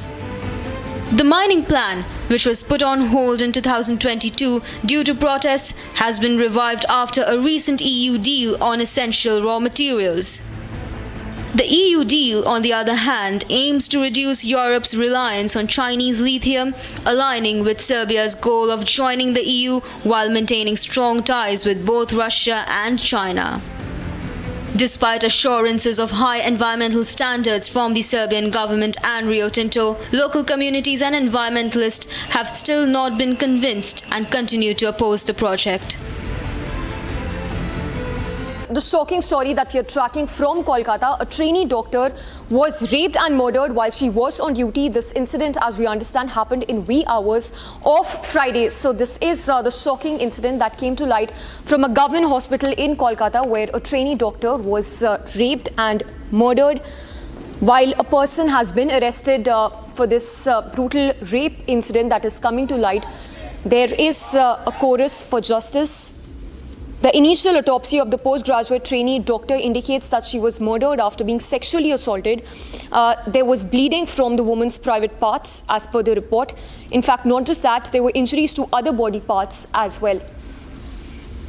P: The mining plan, which was put on hold in 2022 due to protests, has been revived after a recent EU deal on essential raw materials. The EU deal, on the other hand, aims to reduce Europe's reliance on Chinese lithium, aligning with Serbia's goal of joining the EU while maintaining strong ties with both Russia and China. Despite assurances of high environmental standards from the Serbian government and Rio Tinto, local communities and environmentalists have still not been convinced and continue to oppose the project.
O: The shocking story that we are tracking from Kolkata, a trainee doctor was raped and murdered while she was on duty. This incident, as we understand, happened in wee hours of Friday. So this is the shocking incident that came to light from a government hospital in Kolkata, where a trainee doctor was raped and murdered, while a person has been arrested for this brutal rape incident that is coming to light. There is a chorus for justice. The initial autopsy of the postgraduate trainee doctor indicates that she was murdered after being sexually assaulted. There was bleeding from the woman's private parts, as per the report. In fact, not just that, there were injuries to other body parts as well.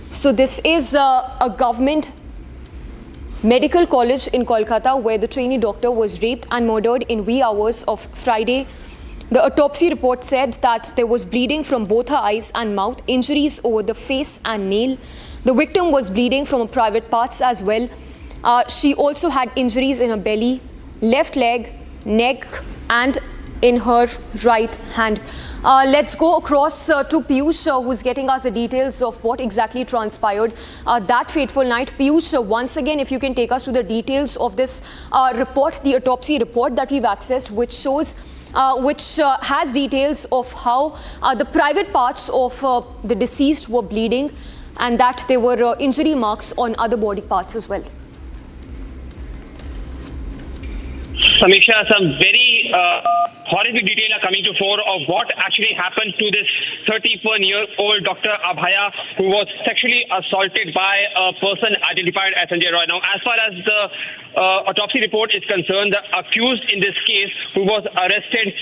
O: So this is a government medical college in Kolkata where the trainee doctor was raped and murdered in wee hours of Friday. The autopsy report said that there was bleeding from both her eyes and mouth, injuries over the face and nail. The victim was bleeding from her private parts as well. She also had injuries in her belly, left leg, neck, and in her right hand. Let's go across to Piyush, who's getting us the details of what exactly transpired that fateful night. Piyush, once again, if you can take us to the details of this report, the autopsy report that we've accessed, which shows which has details of how the private parts of the deceased were bleeding and that there were injury marks on other body parts as well.
E: Samiksha, some very horrific detail are coming to fore of what actually happened to this 31-year-old Dr. Abhaya, who was sexually assaulted by a person identified as Sanjay Roy. Now, as far as the autopsy report is concerned, the accused in this case, who was arrested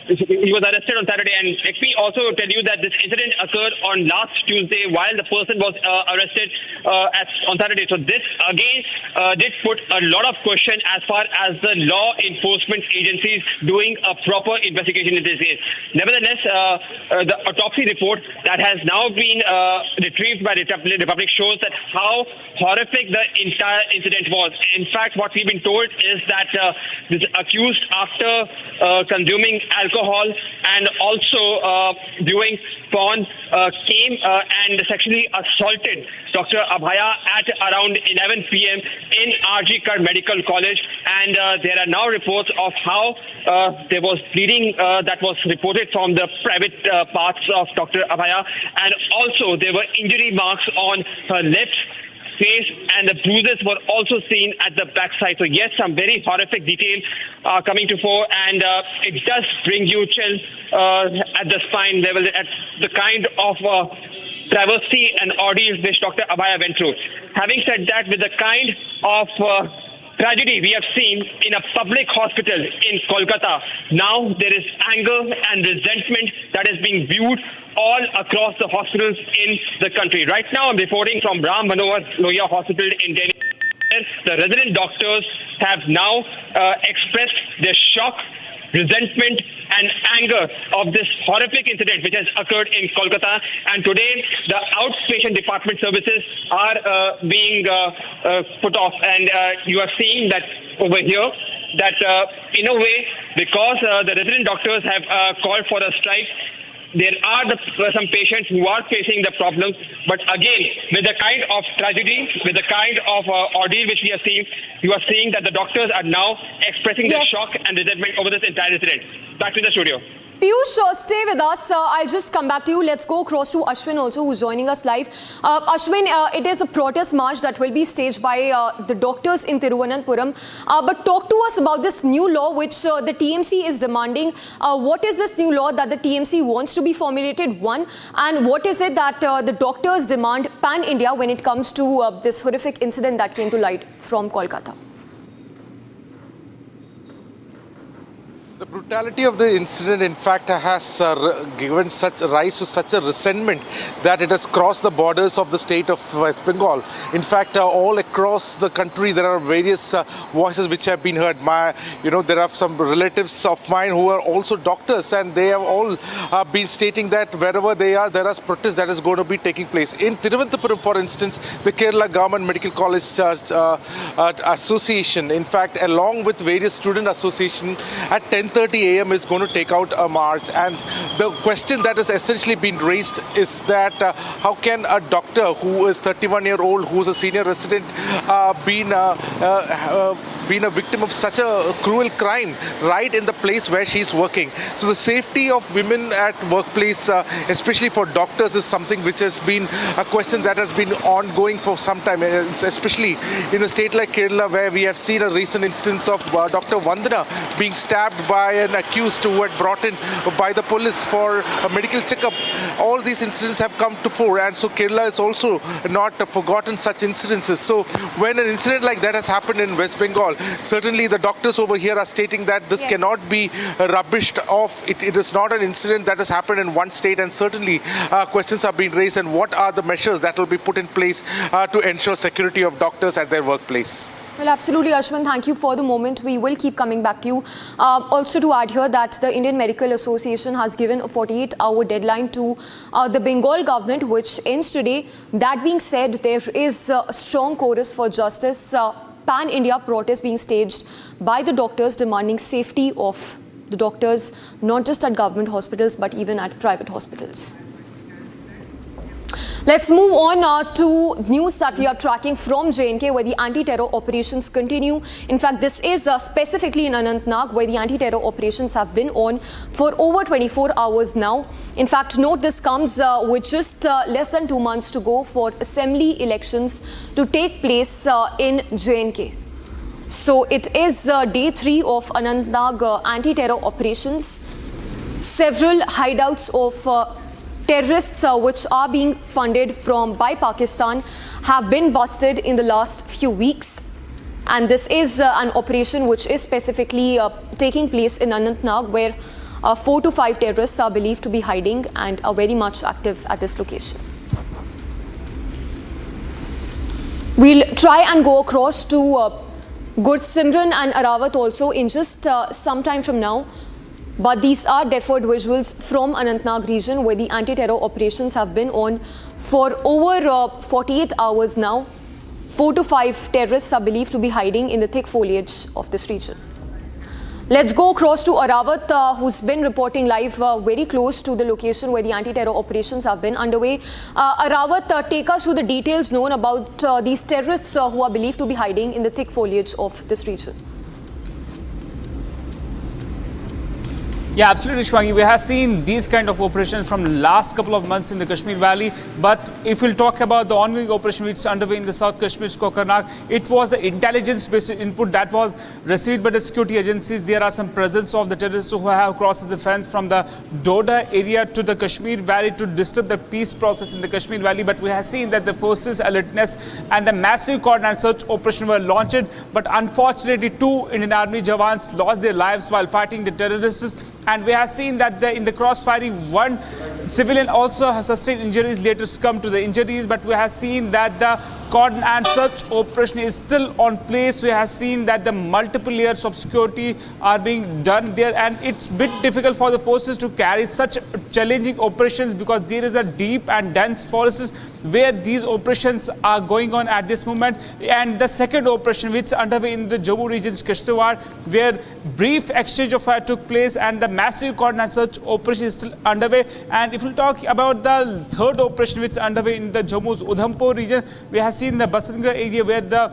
E: he was arrested on Saturday, and let me also tell you that this incident occurred on last Tuesday while the person was arrested on Saturday. So this again did put a lot of question as far as the law enforcement agencies doing a proper investigation in this case. Nevertheless, the autopsy report that has now been retrieved by the Republic shows that how horrific the entire incident was. In fact, what we've been told is that this accused, after consuming alcohol and also viewing porn, came and sexually assaulted Dr. Abhaya at around 11 p.m. in RG Kar Medical College, and there are now reports of how there was bleeding that was reported from the private parts of Dr. Abhaya, and also there were injury marks on her lips, face, and the bruises were also seen at the backside. So yes, some very horrific details are coming to fore, and it does bring you chills at the spine level at the kind of travesty and ordeal which Dr. Abhaya went through. Having said that, with the kind of tragedy we have seen in a public hospital in Kolkata, now there is anger and resentment that is being viewed all across the hospitals in the country. Right now, I'm reporting from Ram Manohar Lohia Hospital in Delhi. The resident doctors have now expressed their shock, resentment and anger of this horrific incident which has occurred in Kolkata. And today, the outpatient department services are being put off. And you are seeing that over here, that in a way, because the resident doctors have called for a strike, there are some patients who are facing the problems, but again, with the kind of tragedy, with the kind of ordeal which we are seeing, you are seeing that the doctors are now expressing their shock and resentment over this entire incident. Back to the studio.
O: Piyush, stay with us. I'll just come back to you. Let's go across to Ashwin also, who's joining us live. Ashwin, it is a protest march that will be staged by the doctors in Thiruvananthapuram. But talk to us about this new law which the TMC is demanding. What is this new law that the TMC wants to be formulated, one? And what is it that the doctors demand pan-India when it comes to this horrific incident that came to light from Kolkata?
F: The brutality of the incident, in fact, has given such a rise to such a resentment that it has crossed the borders of the state of West Bengal. In fact, all across the country, there are various voices which have been heard. There are some relatives of mine who are also doctors, and they have all been stating that wherever they are, there is protest that is going to be taking place. In Thiruvananthapuram, for instance, the Kerala Government Medical College Association, in fact, along with various student associations, at 10:30 a.m. is going to take out a march. And the question that has essentially been raised is that how can a doctor who is 31-year-old, who is a senior resident, been a victim of such a cruel crime right in the place where she's working? So the safety of women at workplace, especially for doctors, is something which has been a question that has been ongoing for some time, especially in a state like Kerala, where we have seen a recent instance of Dr. Vandana being stabbed by an accused who had brought in by the police for a medical checkup. All these incidents have come to fore, and so Kerala has also not forgotten such incidences. So when an incident like that has happened in West Bengal, certainly the doctors over here are stating that this cannot be rubbished off. It is not an incident that has happened in one state, and certainly questions are being raised, and what are the measures that will be put in place to ensure security of doctors at their workplace.
O: Well, absolutely, Ashwin. Thank you for the moment. We will keep coming back to you. Also to add here that the Indian Medical Association has given a 48-hour deadline to the Bengal government, which ends today. That being said, there is a strong chorus for justice. Pan-India protest being staged by the doctors demanding safety of the doctors, not just at government hospitals, but even at private hospitals. Let's move on to news that we are tracking from J&K, where the anti-terror operations continue. In fact, this is specifically in Anantnag, where the anti-terror operations have been on for over 24 hours now. In fact, note this comes with just less than 2 months to go for assembly elections to take place in J&K. So it is day 3 of Anantnag anti-terror operations. Several hideouts of terrorists which are being funded by Pakistan have been busted in the last few weeks. And this is an operation which is specifically taking place in Anantnag, where 4 to 5 terrorists are believed to be hiding and are very much active at this location. We'll try and go across to Gursimran and Arawat also in just some time from now. But these are deferred visuals from Anantnag region, where the anti-terror operations have been on for over 48 hours now. 4 to 5 terrorists are believed to be hiding in the thick foliage of this region. Let's go across to Arawat, who's been reporting live very close to the location where the anti-terror operations have been underway. Arawat, take us through the details known about these terrorists who are believed to be hiding in the thick foliage of this region.
G: Yeah, absolutely, Shwangi. We have seen these kind of operations from the last couple of months in the Kashmir Valley. But if we'll talk about the ongoing operation which is underway in the South Kashmir's Kolkata, it was the intelligence-based input that was received by the security agencies. There are some presence of the terrorists who have crossed the fence from the Doda area to the Kashmir Valley to disturb the peace process in the Kashmir Valley. But we have seen that the forces' alertness and the massive coordinated search operation were launched. But unfortunately, 2 Indian Army Jawans lost their lives while fighting the terrorists. And we have seen that in the crossfire, 1 civilian also has sustained injuries, later succumbed to the injuries. But we have seen that the cordon and search operation is still on place. We have seen that the multiple layers of security are being done there, and it's a bit difficult for the forces to carry such challenging operations because there is a deep and dense forest where these operations are going on at this moment. And the second operation, which is underway in the Jammu region's Kishtwar, where brief exchange of fire took place and the massive coordinated search operation is still underway. And if we talk about the third operation, which is underway in the Jammu's Udhampur region, we have seen the Basangra area where the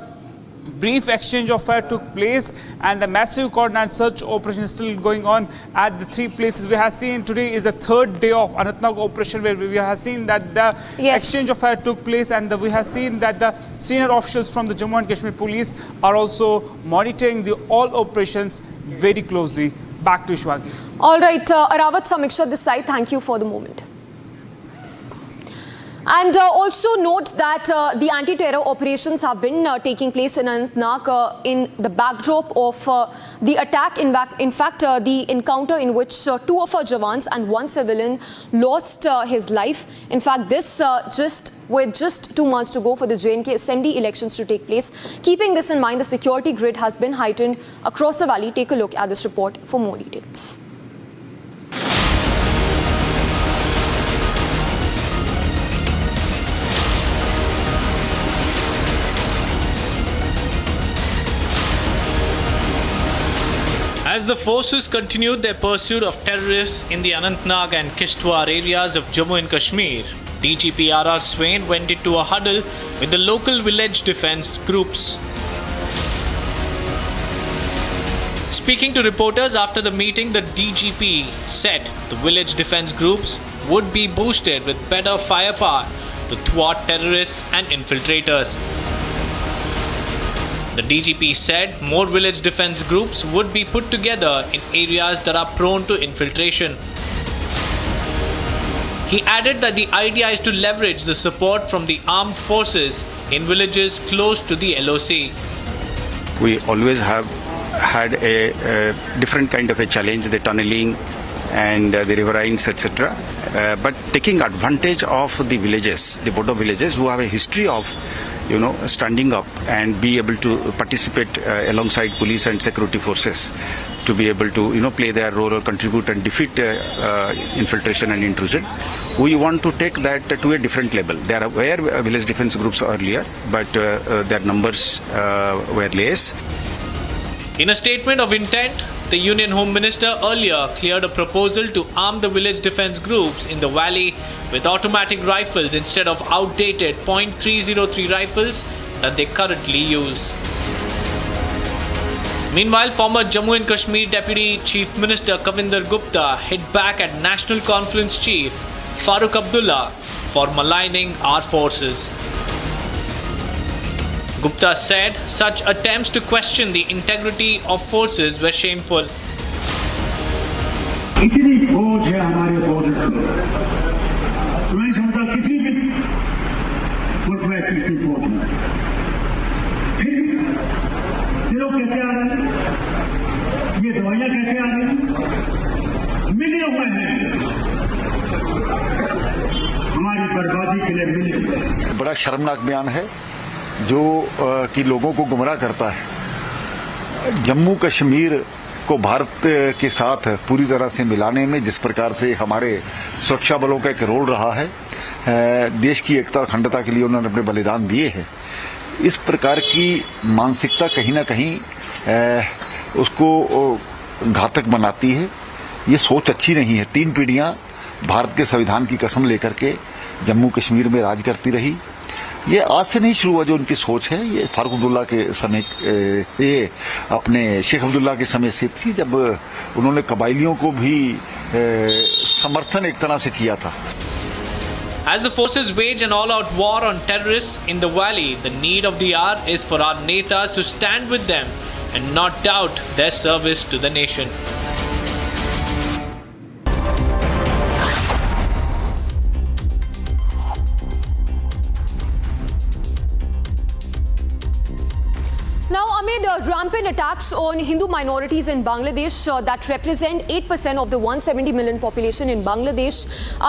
G: brief exchange of fire took place and the massive coordinated search operation is still going on at the 3 places. We have seen today is the 3rd day of Anantnag operation, where we have seen that the exchange of fire took place, and we have seen that the senior officials from the Jammu and Kashmir police are also monitoring all operations very closely. Back to Shwagi.
O: All right, Arawat, Samiksha this side, thank you for the moment. And also note that the anti-terror operations have been taking place in Anantnag in the backdrop of the attack. In fact, the encounter in which 2 of our Jawans and 1 civilian lost his life. In fact, this with just 2 months to go for the J&K Assembly elections to take place. Keeping this in mind, the security grid has been heightened across the valley. Take a look at this report for more details.
J: As the forces continued their pursuit of terrorists in the Anantnag and Kishtwar areas of Jammu and Kashmir, DGP R.R. Swain went into a huddle with the local village defense groups. Speaking to reporters after the meeting, the DGP said the village defense groups would be boosted with better firepower to thwart terrorists and infiltrators. The DGP said more village defense groups would be put together in areas that are prone to infiltration. He added that the idea is to leverage the support from the armed forces in villages close to the LOC.
H: We always have had a different kind of a challenge, the tunneling and the riverines, etc. But taking advantage of the villages, the border villages who have a history of standing up and be able to participate alongside police and security forces to be able to, play their role or contribute and defeat infiltration and intrusion. We want to take that to a different level. There were village defense groups earlier, but their numbers were less.
J: In a statement of intent, the Union Home Minister earlier cleared a proposal to arm the village defense groups in the valley with automatic rifles instead of outdated .303 rifles that they currently use. Meanwhile, former Jammu and Kashmir Deputy Chief Minister Kavinder Gupta hit back at National Conference Chief Farooq Abdullah for maligning our forces. Gupta said such attempts to question the integrity of forces were shameful.
I: इतनी फौज है हमारे border पर, तो मैं समझता किसी भी मुल्क में ऐसी इतनी फौज नहीं। फिर ये लोग कैसे आ रहे हैं, ये दवाइयाँ कैसे आ रही हैं, मिले हुए हैं, हमारी बर्बादी के लिए मिले हुए।
M: बड़ा शर्मनाक बयान है जो कि लोगों को गुमराह करता है। जम्मू कश्मीर को भारत के साथ पूरी तरह से मिलाने में जिस प्रकार से हमारे सुरक्षा बलों का एक रोल रहा है, देश की एकता और अखंडता के लिए उन्होंने अपने बलिदान दिए हैं, इस प्रकार की मानसिकता कहीं ना कहीं उसको घातक बनाती है। ये सोच अच्छी नहीं है। 3 पीढ़ियां भारत के संविधान की कसम लेकर के जम्मू कश्मीर में राज करती रही। ये आज से नहीं शुरू हुआ जो उनकी सोच है, ये फारूक अब्दुल्ला के समय, ये अपने शेख अब्दुल्ला के समय से थी, जब उन्होंने कबाइलियों को भी समर्थन एक तरह से किया था।
J: As the forces wage an all-out war on terrorists in the valley, the need of the hour is for our netas to stand with them and not doubt their service to the nation.
O: Now, amid rampant attacks on Hindu minorities in Bangladesh that represent 8% of the 170 million population in Bangladesh,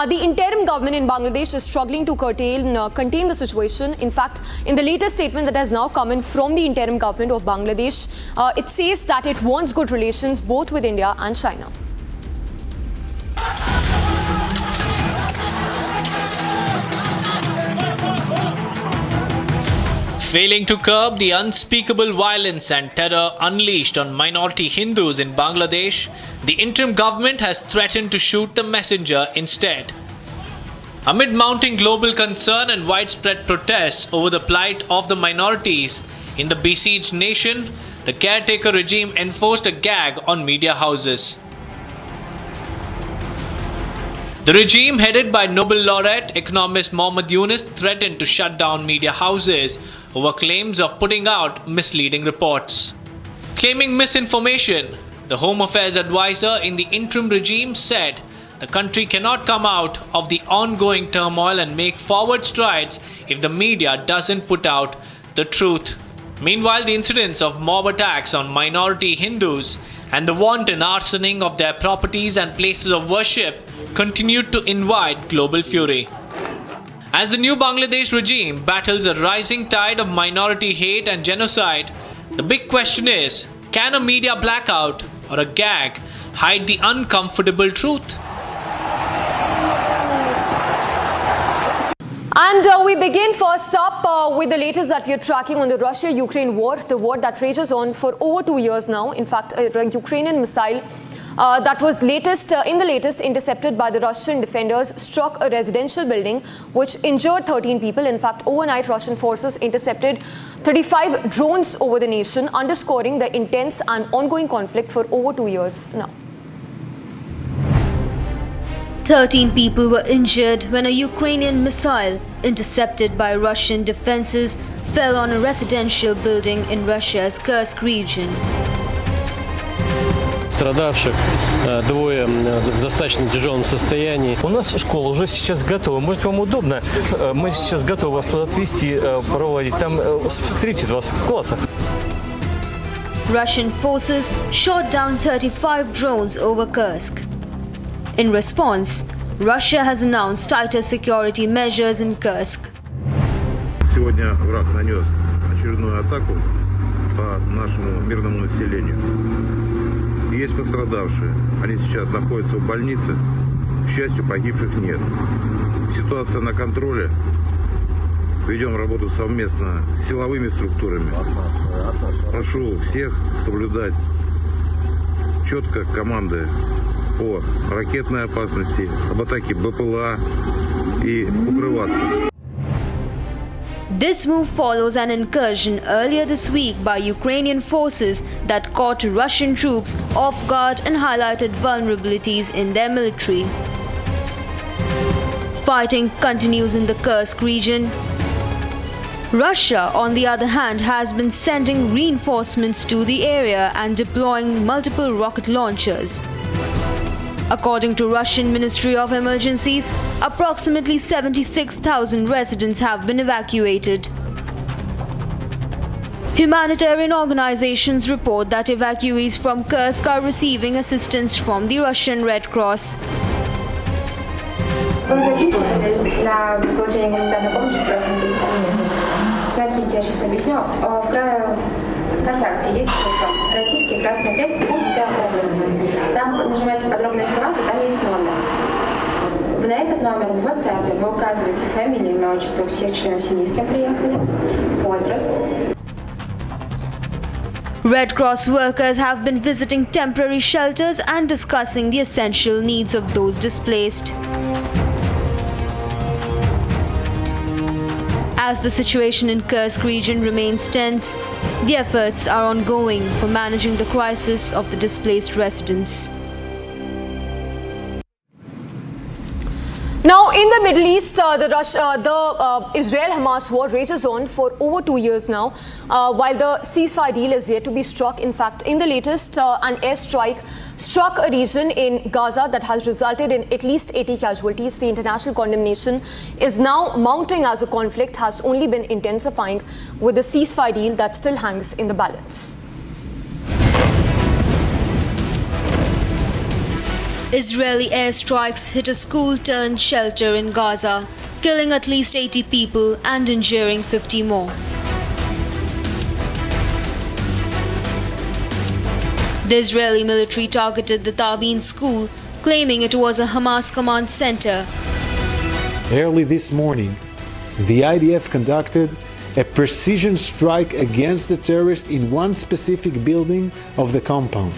O: the interim government in Bangladesh is struggling to contain the situation. In fact, in the latest statement that has now come in from the interim government of Bangladesh, it says that it wants good relations both with India and China.
J: Failing to curb the unspeakable violence and terror unleashed on minority Hindus in Bangladesh, the interim government has threatened to shoot the messenger instead. Amid mounting global concern and widespread protests over the plight of the minorities in the besieged nation, the caretaker regime enforced a gag on media houses. The regime, headed by Nobel laureate economist Mohammad Yunus, threatened to shut down media houses over claims of putting out misleading reports. Claiming misinformation, the Home Affairs advisor in the interim regime said the country cannot come out of the ongoing turmoil and make forward strides if the media doesn't put out the truth. Meanwhile, the incidents of mob attacks on minority Hindus and the wanton arsoning of their properties and places of worship continued to invite global fury. As the new Bangladesh regime battles a rising tide of minority hate and genocide, the big question is, can a media blackout or a gag hide the uncomfortable truth?
O: And we begin first up with the latest that we are tracking on the Russia-Ukraine war, the war that rages on for over 2 years now. In fact, a Ukrainian missile that was in the latest intercepted by the Russian defenders struck a residential building which injured 13 people. In fact, overnight Russian forces intercepted 35 drones over the nation, underscoring the intense and ongoing conflict for over 2 years now.
P: 13 people were injured when a Ukrainian missile intercepted by Russian defenses fell on a residential building in Russia's Kursk region.
Q: Страдавших двое в достаточно тяжелом состоянии. У нас школа уже сейчас готова. Может, вам удобно? Мы сейчас готовы вас туда отвезти, проводить. Там встретят вас в классах.
P: Russian forces shot down 35 drones over Kursk. In response, Russia has announced tighter security measures in Kursk.
R: Сегодня враг нанес очередную атаку по нашему мирному населению. Есть пострадавшие. Они сейчас находятся в больнице. К счастью, погибших нет. Ситуация на контроле. Ведем работу совместно с силовыми структурами. Прошу всех соблюдать четко команды о ракетной опасности, об атаке БПЛА и укрываться.
P: This move follows an incursion earlier this week by Ukrainian forces that caught Russian troops off guard and highlighted vulnerabilities in their military. Fighting continues in the Kursk region. Russia, on the other hand, has been sending reinforcements to the area and deploying multiple rocket launchers. According to Russian Ministry of Emergencies, approximately 76,000 residents have been evacuated. Humanitarian organizations report that evacuees from Kursk are receiving assistance from the Russian Red Cross.
K: Вы записывались на получение гуманитарной помощи в красном крестине. Смотрите, я сейчас объясню. ВКонтакте есть Российский Красный Крест Курской области. Там нажимаете подробная информация, там есть номер. На этот номер в WhatsApp вы указываете фамилию, имя, отчество всех членов семьи, с кем приехали, возраст.
P: Red Cross workers have been visiting temporary shelters and discussing the essential needs of those displaced. As the situation in Kursk region remains tense, the efforts are ongoing for managing the crisis of the displaced residents.
O: Now, in the Middle East, the Israel-Hamas war rages on for over 2 years now, while the ceasefire deal is yet to be struck. In fact, in the latest, an airstrike struck a region in Gaza that has resulted in at least 80 casualties. The international condemnation is now mounting as the conflict has only been intensifying, with the ceasefire deal that still hangs in the balance.
P: Israeli airstrikes hit a school-turned-shelter in Gaza, killing at least 80 people and injuring 50 more. The Israeli military targeted the Tabin school, claiming it was a Hamas command center.
T: Early this morning, the IDF conducted a precision strike against the terrorists in one specific building of the compound,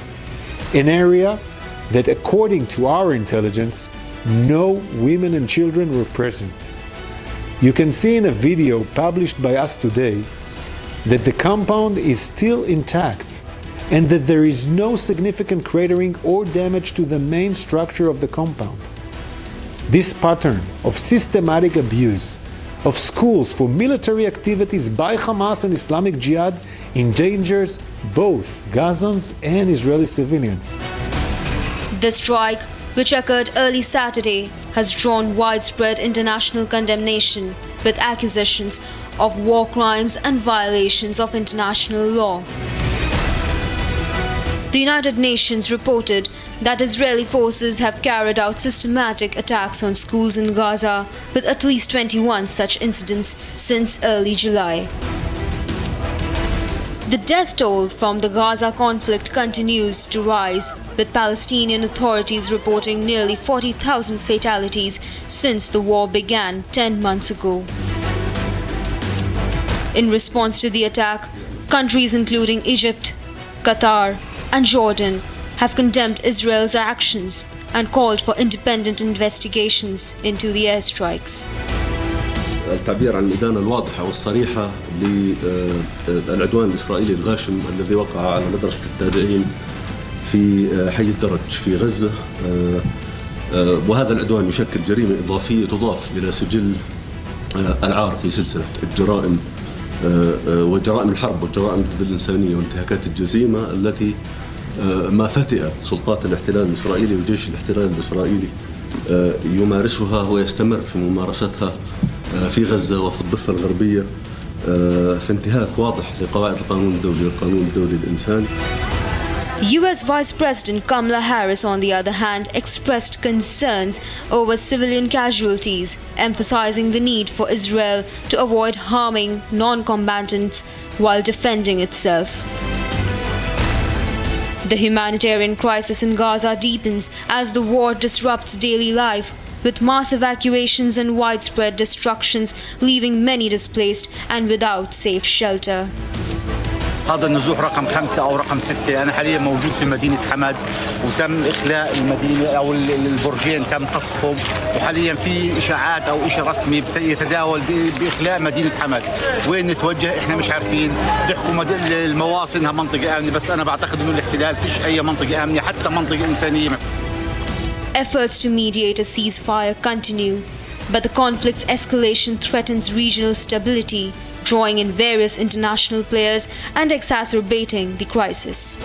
T: an area that, according to our intelligence, no women and children were present. You can see in a video published by us today that the compound is still intact and that there is no significant cratering or damage to the main structure of the compound. This pattern of systematic abuse of schools for military activities by Hamas and Islamic Jihad endangers both Gazans and Israeli civilians.
P: The strike, which occurred early Saturday, has drawn widespread international condemnation, with accusations of war crimes and violations of international law. The United Nations reported that Israeli forces have carried out systematic attacks on schools in Gaza, with at least 21 such incidents since early July. The death toll from the Gaza conflict continues to rise, with Palestinian authorities reporting nearly 40,000 fatalities since the war began 10 months ago. In response to the attack, countries including Egypt, Qatar, and Jordan have condemned Israel's actions and called for independent investigations into the airstrikes.
U: التعبير عن الإدانة الواضحة والصريحة للعدوان الإسرائيلي الغاشم الذي وقع على مدرسة التابعين في حي الدرج في غزة، وهذا العدوان يشكل جريمة إضافية تضاف إلى سجل العار في سلسلة الجرائم وجرائم الحرب والجرائم ضد الإنسانية والانتهاكات الجسيمة التي ما فتئت سلطات الاحتلال الإسرائيلي وجيش الاحتلال الإسرائيلي يمارسها ويستمر في ممارستها في غزة وفي الضفة الغربية في انتهاك واضح لقواعد القانون الدولي والقانون الدولي الإنساني.
P: US Vice President Kamala Harris, on the other hand, expressed concerns over civilian casualties, emphasizing the need for Israel to avoid harming non-combatants while defending itself. The humanitarian crisis in Gaza deepens as the war disrupts daily life, with mass evacuations and widespread destructions, leaving many displaced and without safe shelter.
V: هذا النزوح رقم 5 أو رقم 6. أنا حاليا موجود في مدينة حمد، وتم إخلاء المدينة أو البرجين تم قصفهم، وحاليا في إشاعات أو شيء رسمي يتداول بإخلاء مدينة حمد. وين نتوجه إحنا مش عارفين. بيحكوا المواصل إنها منطقة آمنة، بس أنا بعتقد إنه الاحتلال فيش أي منطقة آمنة، حتى منطقة إنسانية.
P: Efforts to mediate a ceasefire continue, but the conflict's escalation threatens regional stability, drawing in various international players and exacerbating the crisis.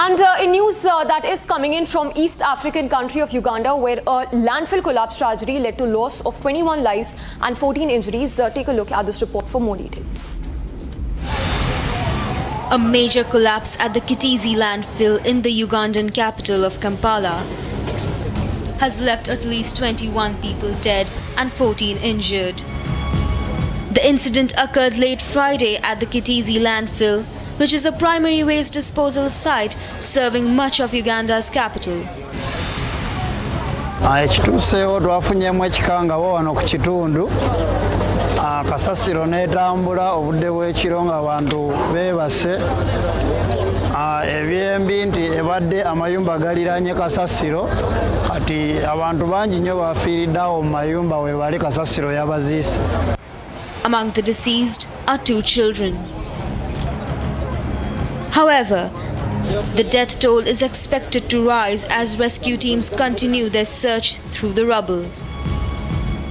O: And in news that is coming in from East African country of Uganda, where a landfill collapse tragedy led to loss of 21 lives and 14 injuries. Take a look at this report for more details.
P: A major collapse at the Kitizi landfill in the Ugandan capital of Kampala has left at least 21 people dead and 14 injured. The incident occurred late Friday at the Kitizi landfill, which is a primary waste disposal site serving much of Uganda's capital.
L: Ekituuseewo twafunyeemu ekikangawo wano ku kitundu kasasiro n'etambula obudde bw'ekiro ng'abantu beebase ebyembi nti ebadde amayumba galiraanye kasasiro kati abantu bangi nnyo bafiiridde awo mu mayumba weebali kasasiro yabaziise.
P: Among the deceased are 2 children. However, the death toll is expected to rise as rescue teams continue their search through the rubble.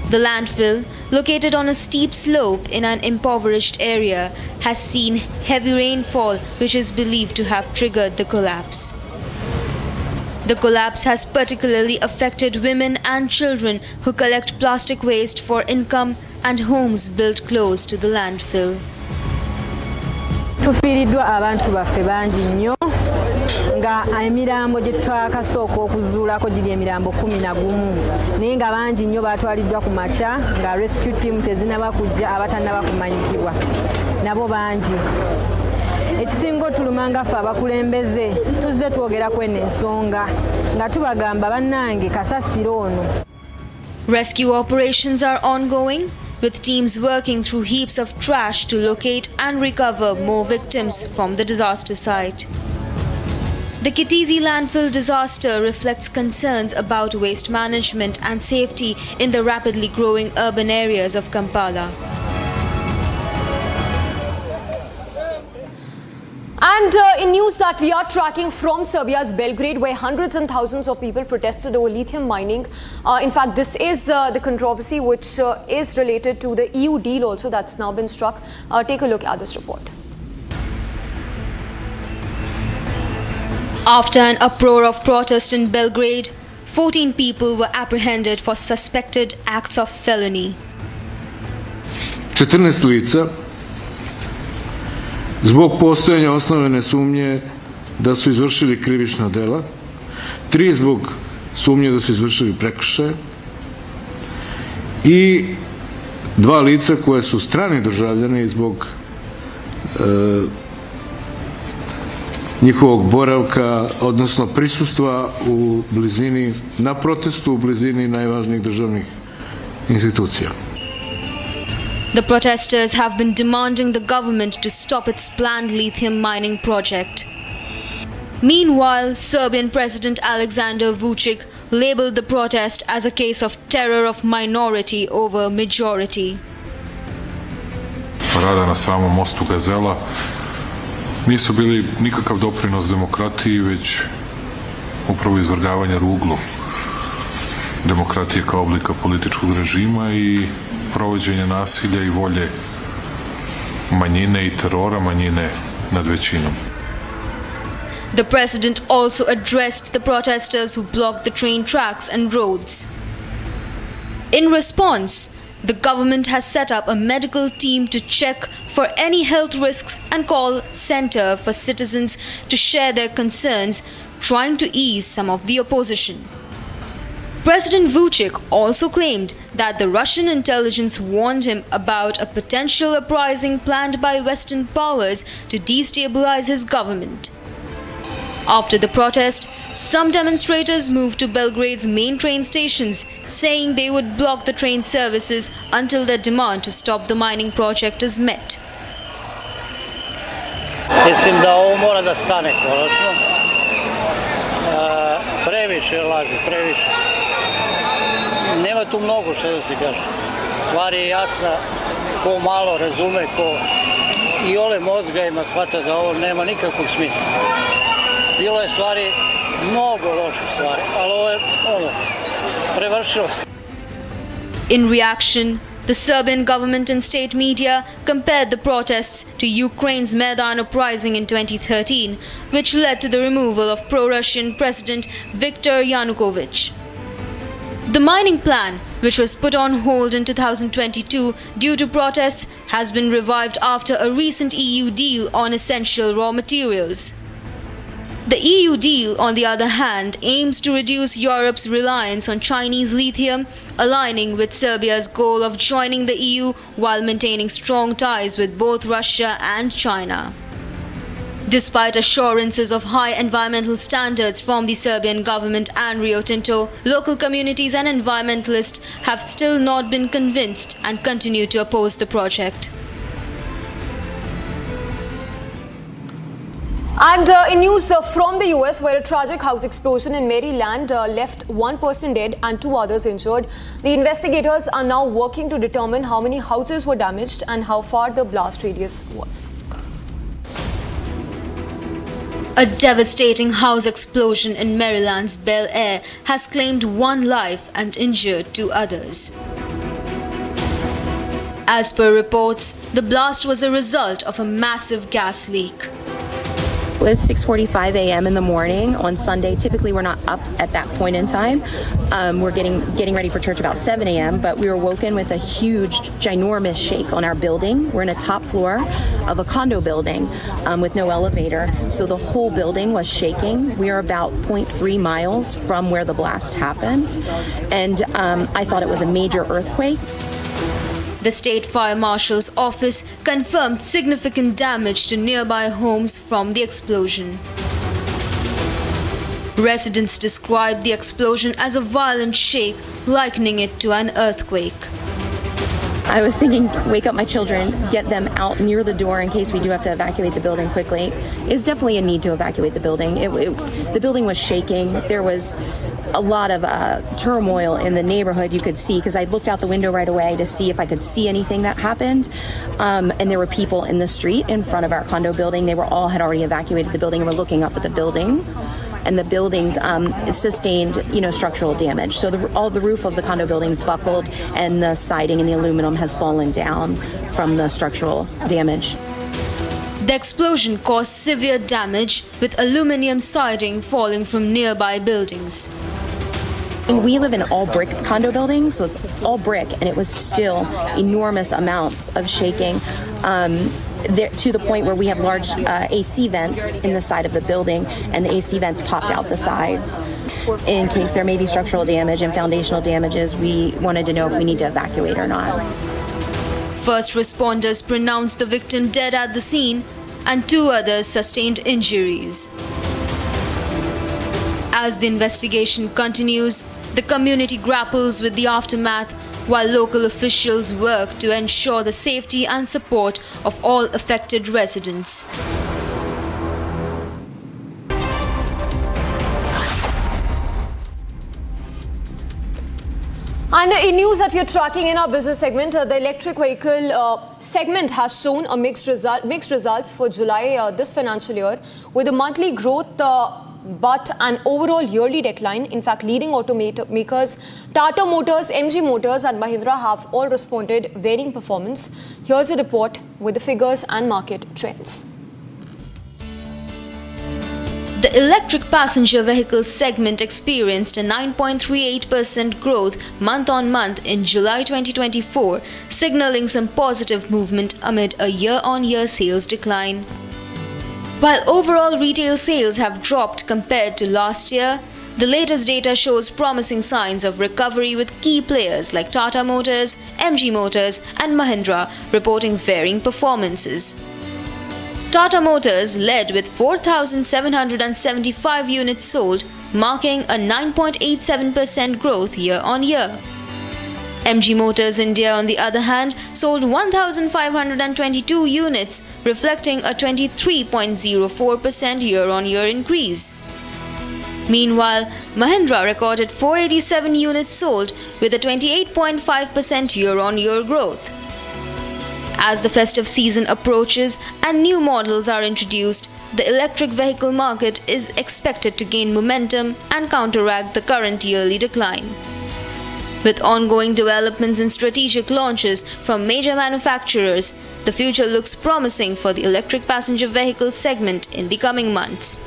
P: The landfill, located on a steep slope in an impoverished area, has seen heavy rainfall, which is believed to have triggered the collapse. The collapse has particularly affected women and children who collect plastic waste for income and homes built close to the landfill.
X: Tufiiriddwa abantu baffe bangi nnyo nga emirambo gye twakasooka okuzuulako giri emirambo 11 naye nga bangi nnyo baatwaliddwa ku makya nga rescue team tezinaba kujja abatannaba kumanyikibwa nabo bangi. Ekisinga otuluma nga ffe abakulembeze tuzze twogerako eno ensonga nga tubagamba bannange kasasiro ono.
P: Rescue operations are ongoing, with teams working through heaps of trash to locate and recover more victims from the disaster site. The Kitizi landfill disaster reflects concerns about waste management and safety in the rapidly growing urban areas of Kampala.
O: And in news that we are tracking from Serbia's Belgrade, where hundreds and thousands of people protested over lithium mining. In fact, this is the controversy which is related to the EU deal also that's now been struck. Take a look at this report.
P: After an uproar of protest in Belgrade, 14 people were apprehended for suspected acts of felony.
B: 14 lica zbog postojanja osnovane sumnje da su izvršili krivična dela, 3 zbog sumnje da su izvršili prekršaje i 2 lica koje su strani državljani zbog njihovog boravka, odnosno prisustva u blizini, na protestu u blizini najvažnijih državnih institucija.
P: The protesters have been demanding the government to stop its planned lithium mining project. Meanwhile, Serbian President Aleksandar Vučić labeled the protest as a case of terror of minority over majority.
C: Rada na samom mostu Gazela nisu bili nikakav doprinos demokratiji, već upravo izvrgavanje ruglu demokratije kao oblika političkog režima i provođenje nasilja i volje manjine i terora manjine nad većinom.
P: The president also addressed the protesters who blocked the train tracks and roads. In response, the government has set up a medical team to check for any health risks and call center for citizens to share their concerns, trying to ease some of the opposition. President Vučić also claimed that the Russian intelligence warned him about a potential uprising planned by Western powers to destabilize his government. After the protest, some demonstrators moved to Belgrade's main train stations, saying they would block the train services until their demand to stop the mining project is met.
D: Mislim da ovo mora da stane konačno. Previše laži, previše. Nema tu mnogo što da se kaže. Stvar je jasna, ko malo razume, ko i ole mozga ima, shvata da ovo nema nikakvog smisla. Bilo je stvari, mnogo loših stvari, ali ovo je prevršilo.
P: In reaction, the Serbian government and state media compared the protests to Ukraine's Maidan uprising in 2013, which led to the removal of pro-Russian President Viktor Yanukovych. The mining plan, which was put on hold in 2022 due to protests, has been revived after a recent EU deal on essential raw materials. The EU deal, on the other hand, aims to reduce Europe's reliance on Chinese lithium, aligning with Serbia's goal of joining the EU while maintaining strong ties with both Russia and China. Despite assurances of high environmental standards from the Serbian government and Rio Tinto, local communities and environmentalists have still not been convinced and continue to oppose the project.
O: And in news from the US, where a tragic house explosion in Maryland left one person dead and 2 others injured, the investigators are now working to determine how many houses were damaged and how far the blast radius was.
P: A devastating house explosion in Maryland's Bel Air has claimed 1 life and injured 2 others. As per reports, the blast was a result of a massive gas leak.
A: It was 6:45 a.m. in the morning on Sunday. Typically, we're not up at that point in time. We're getting ready for church about 7 a.m., but we were woken with a huge, ginormous shake on our building. We're in a top floor of a condo building with no elevator, so the whole building was shaking. We are about 0.3 miles from where the blast happened, and I thought it was a major earthquake.
P: The State Fire Marshal's office confirmed significant damage to nearby homes from the explosion. Residents described the explosion as a violent shake, likening it to an earthquake.
A: I was thinking, wake up my children, get them out near the door in case we do have to evacuate the building quickly. It's definitely a need to evacuate the building. The building was shaking. There was a lot of turmoil in the neighborhood, you could see, because I looked out the window right away to see if I could see anything that happened. And there were people in the street in front of our condo building. They had already evacuated the building and were looking up at the buildings. And the buildings sustained, structural damage. So all the roof of the condo buildings buckled, and the siding and the aluminum has fallen down from the structural damage.
P: The explosion caused severe damage, with aluminum siding falling from nearby buildings.
A: We live in all brick condo buildings, so it's all brick, and it was still enormous amounts of shaking. To the point where we have large AC vents in the side of the building, and the AC vents popped out the sides. In case there may be structural damage and foundational damages, we wanted to know if we need to evacuate or not.
P: First responders pronounced the victim dead at the scene, and 2 others sustained injuries. As the investigation continues, the community grapples with the aftermath, while local officials work to ensure the safety and support of all affected residents.
O: And in news that we are tracking in our business segment, the electric vehicle segment has shown a mixed results for July this financial year, with a monthly growth but an overall yearly decline. In fact, leading automakers Tata Motors, MG Motors and Mahindra have all responded varying performance. Here's a report with the figures and market trends.
P: The electric passenger vehicle segment experienced a 9.38% growth month-on-month in July 2024, signaling some positive movement amid a year-on-year sales decline. While overall retail sales have dropped compared to last year, the latest data shows promising signs of recovery, with key players like Tata Motors, MG Motors and Mahindra reporting varying performances. Tata Motors led with 4,775 units sold, marking a 9.87% growth year-on-year. MG Motors India, on the other hand, sold 1,522 units, reflecting a 23.04% year-on-year increase. Meanwhile, Mahindra recorded 487 units sold, with a 28.5% year-on-year growth. As the festive season approaches and new models are introduced, the electric vehicle market is expected to gain momentum and counteract the current yearly decline. With ongoing developments and strategic launches from major manufacturers, the future looks promising for the electric passenger vehicle segment in the coming months.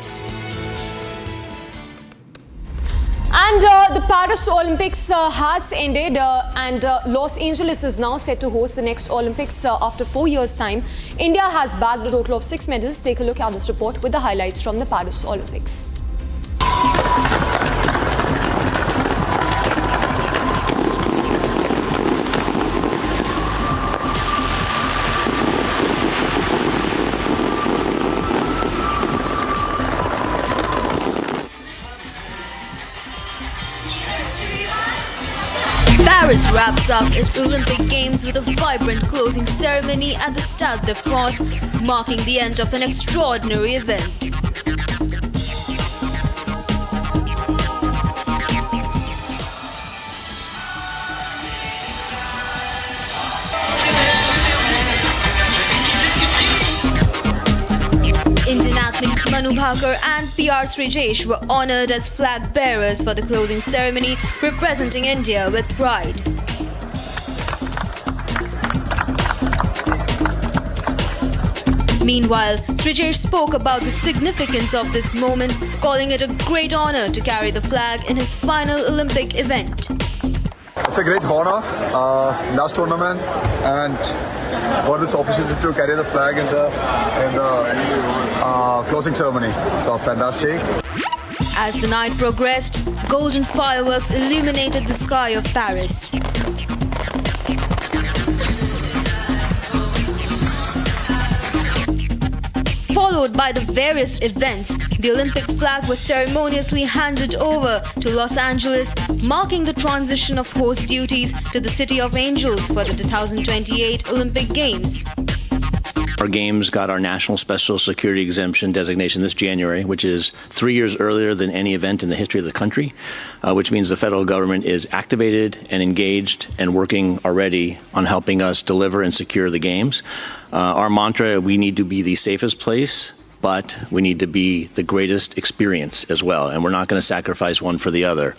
O: And the Paris Olympics has ended and Los Angeles is now set to host the next Olympics after 4 years' time. India has bagged a total of 6 medals. Take a look at this report with the highlights from the Paris Olympics.
P: Paris wraps up its Olympic Games with a vibrant closing ceremony at the Stade de France, marking the end of an extraordinary event. Indian athletes Manu Bhaker and PR Srijesh were honoured as flag bearers for the closing ceremony, representing India with pride. Meanwhile, Srijesh spoke about the significance of this moment, calling it a great honour to carry the flag in his final Olympic event.
E: It's a great honour, last tournament, and got this opportunity to carry the flag in the closing ceremony. So fantastic.
P: As the night progressed, golden fireworks illuminated the sky of Paris. Followed by the various events, the Olympic flag was ceremoniously handed over to Los Angeles, marking the transition of host duties to the City of Angels for the 2028 Olympic Games.
N: Our games got our national special security exemption designation this January, which is 3 years earlier than any event in the history of the country, which means the federal government is activated and engaged and working already on helping us deliver and secure the games. Our mantra, we need to be the safest place, but we need to be the greatest experience as well, and we're not going to sacrifice one for the other.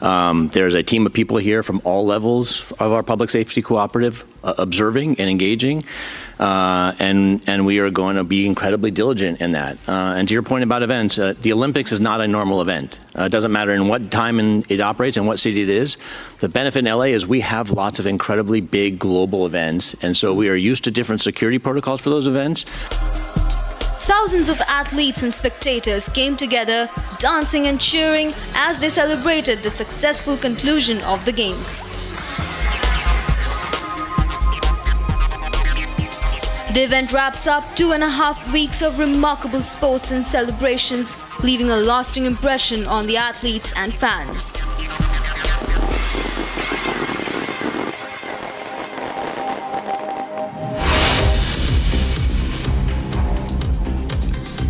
N: There's a team of people here from all levels of our public safety cooperative observing and engaging, and we are going to be incredibly diligent in that. And to your point about events, the Olympics is not a normal event. It doesn't matter in what time it operates and what city it is. The benefit in LA is we have lots of incredibly big global events, and so we are used to different security protocols for those events.
P: Thousands of athletes and spectators came together, dancing and cheering as they celebrated the successful conclusion of the Games. The event wraps up 2.5 weeks of remarkable sports and celebrations, leaving a lasting impression on the athletes and fans.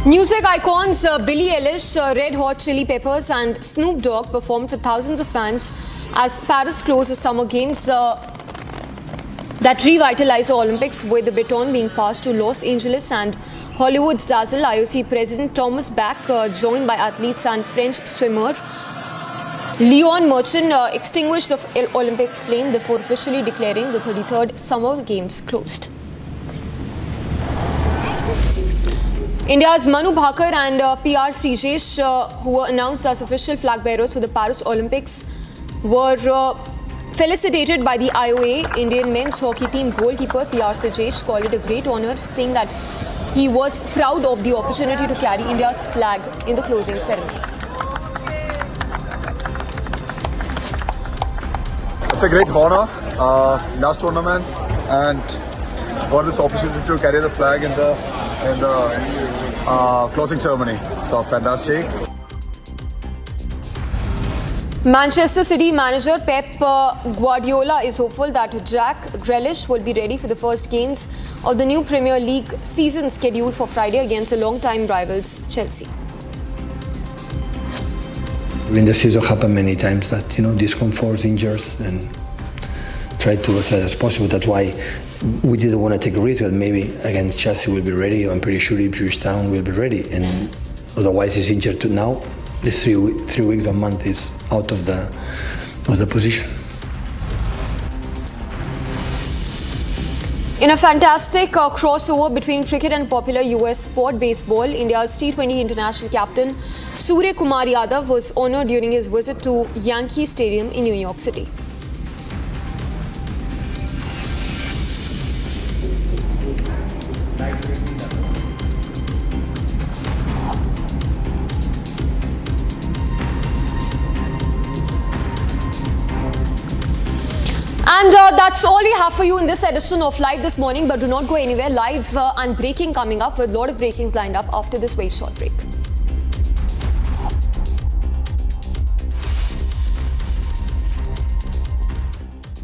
O: Music icons Billie Eilish, Red Hot Chili Peppers and Snoop Dogg performed for thousands of fans as Paris closes Summer Games that revitalize the Olympics, with the baton being passed to Los Angeles and Hollywood's Dazzle. IOC President Thomas Bach, joined by athletes and French swimmer Leon Merchant, extinguished the Olympic flame before officially declaring the 33rd Summer Games closed. India's Manu Bhaker and PR Srijesh, who were announced as official flag bearers for the Paris Olympics, were felicitated by the IOA. Indian men's hockey team goalkeeper PR Srijesh called it a great honour, saying that he was proud of the opportunity to carry India's flag in the closing ceremony.
E: It's a great honour, last tournament, and got this opportunity to carry the flag in the closing ceremony. So fantastic.
O: Manchester City manager Pep Guardiola is hopeful that Jack Grealish will be ready for the first games of the new Premier League season scheduled for Friday against the long-time rivals Chelsea.
S: In the season happened many times that, discomforts, injuries, and try to as fast as possible. That's why we didn't want to take a risk that maybe against Chelsea we'll be ready. I'm pretty sure Ipswich Town will be ready, and otherwise he's injured to now. The 3 weeks or month is out of the position.
O: In a fantastic crossover between cricket and popular US sport baseball, India's T20 international captain Surya Kumar Yadav was honored during his visit to Yankee Stadium in New York City. And that's all we have for you in this edition of Live This Morning. But do not go anywhere. Live and breaking coming up with a lot of breakings lined up after this very short break.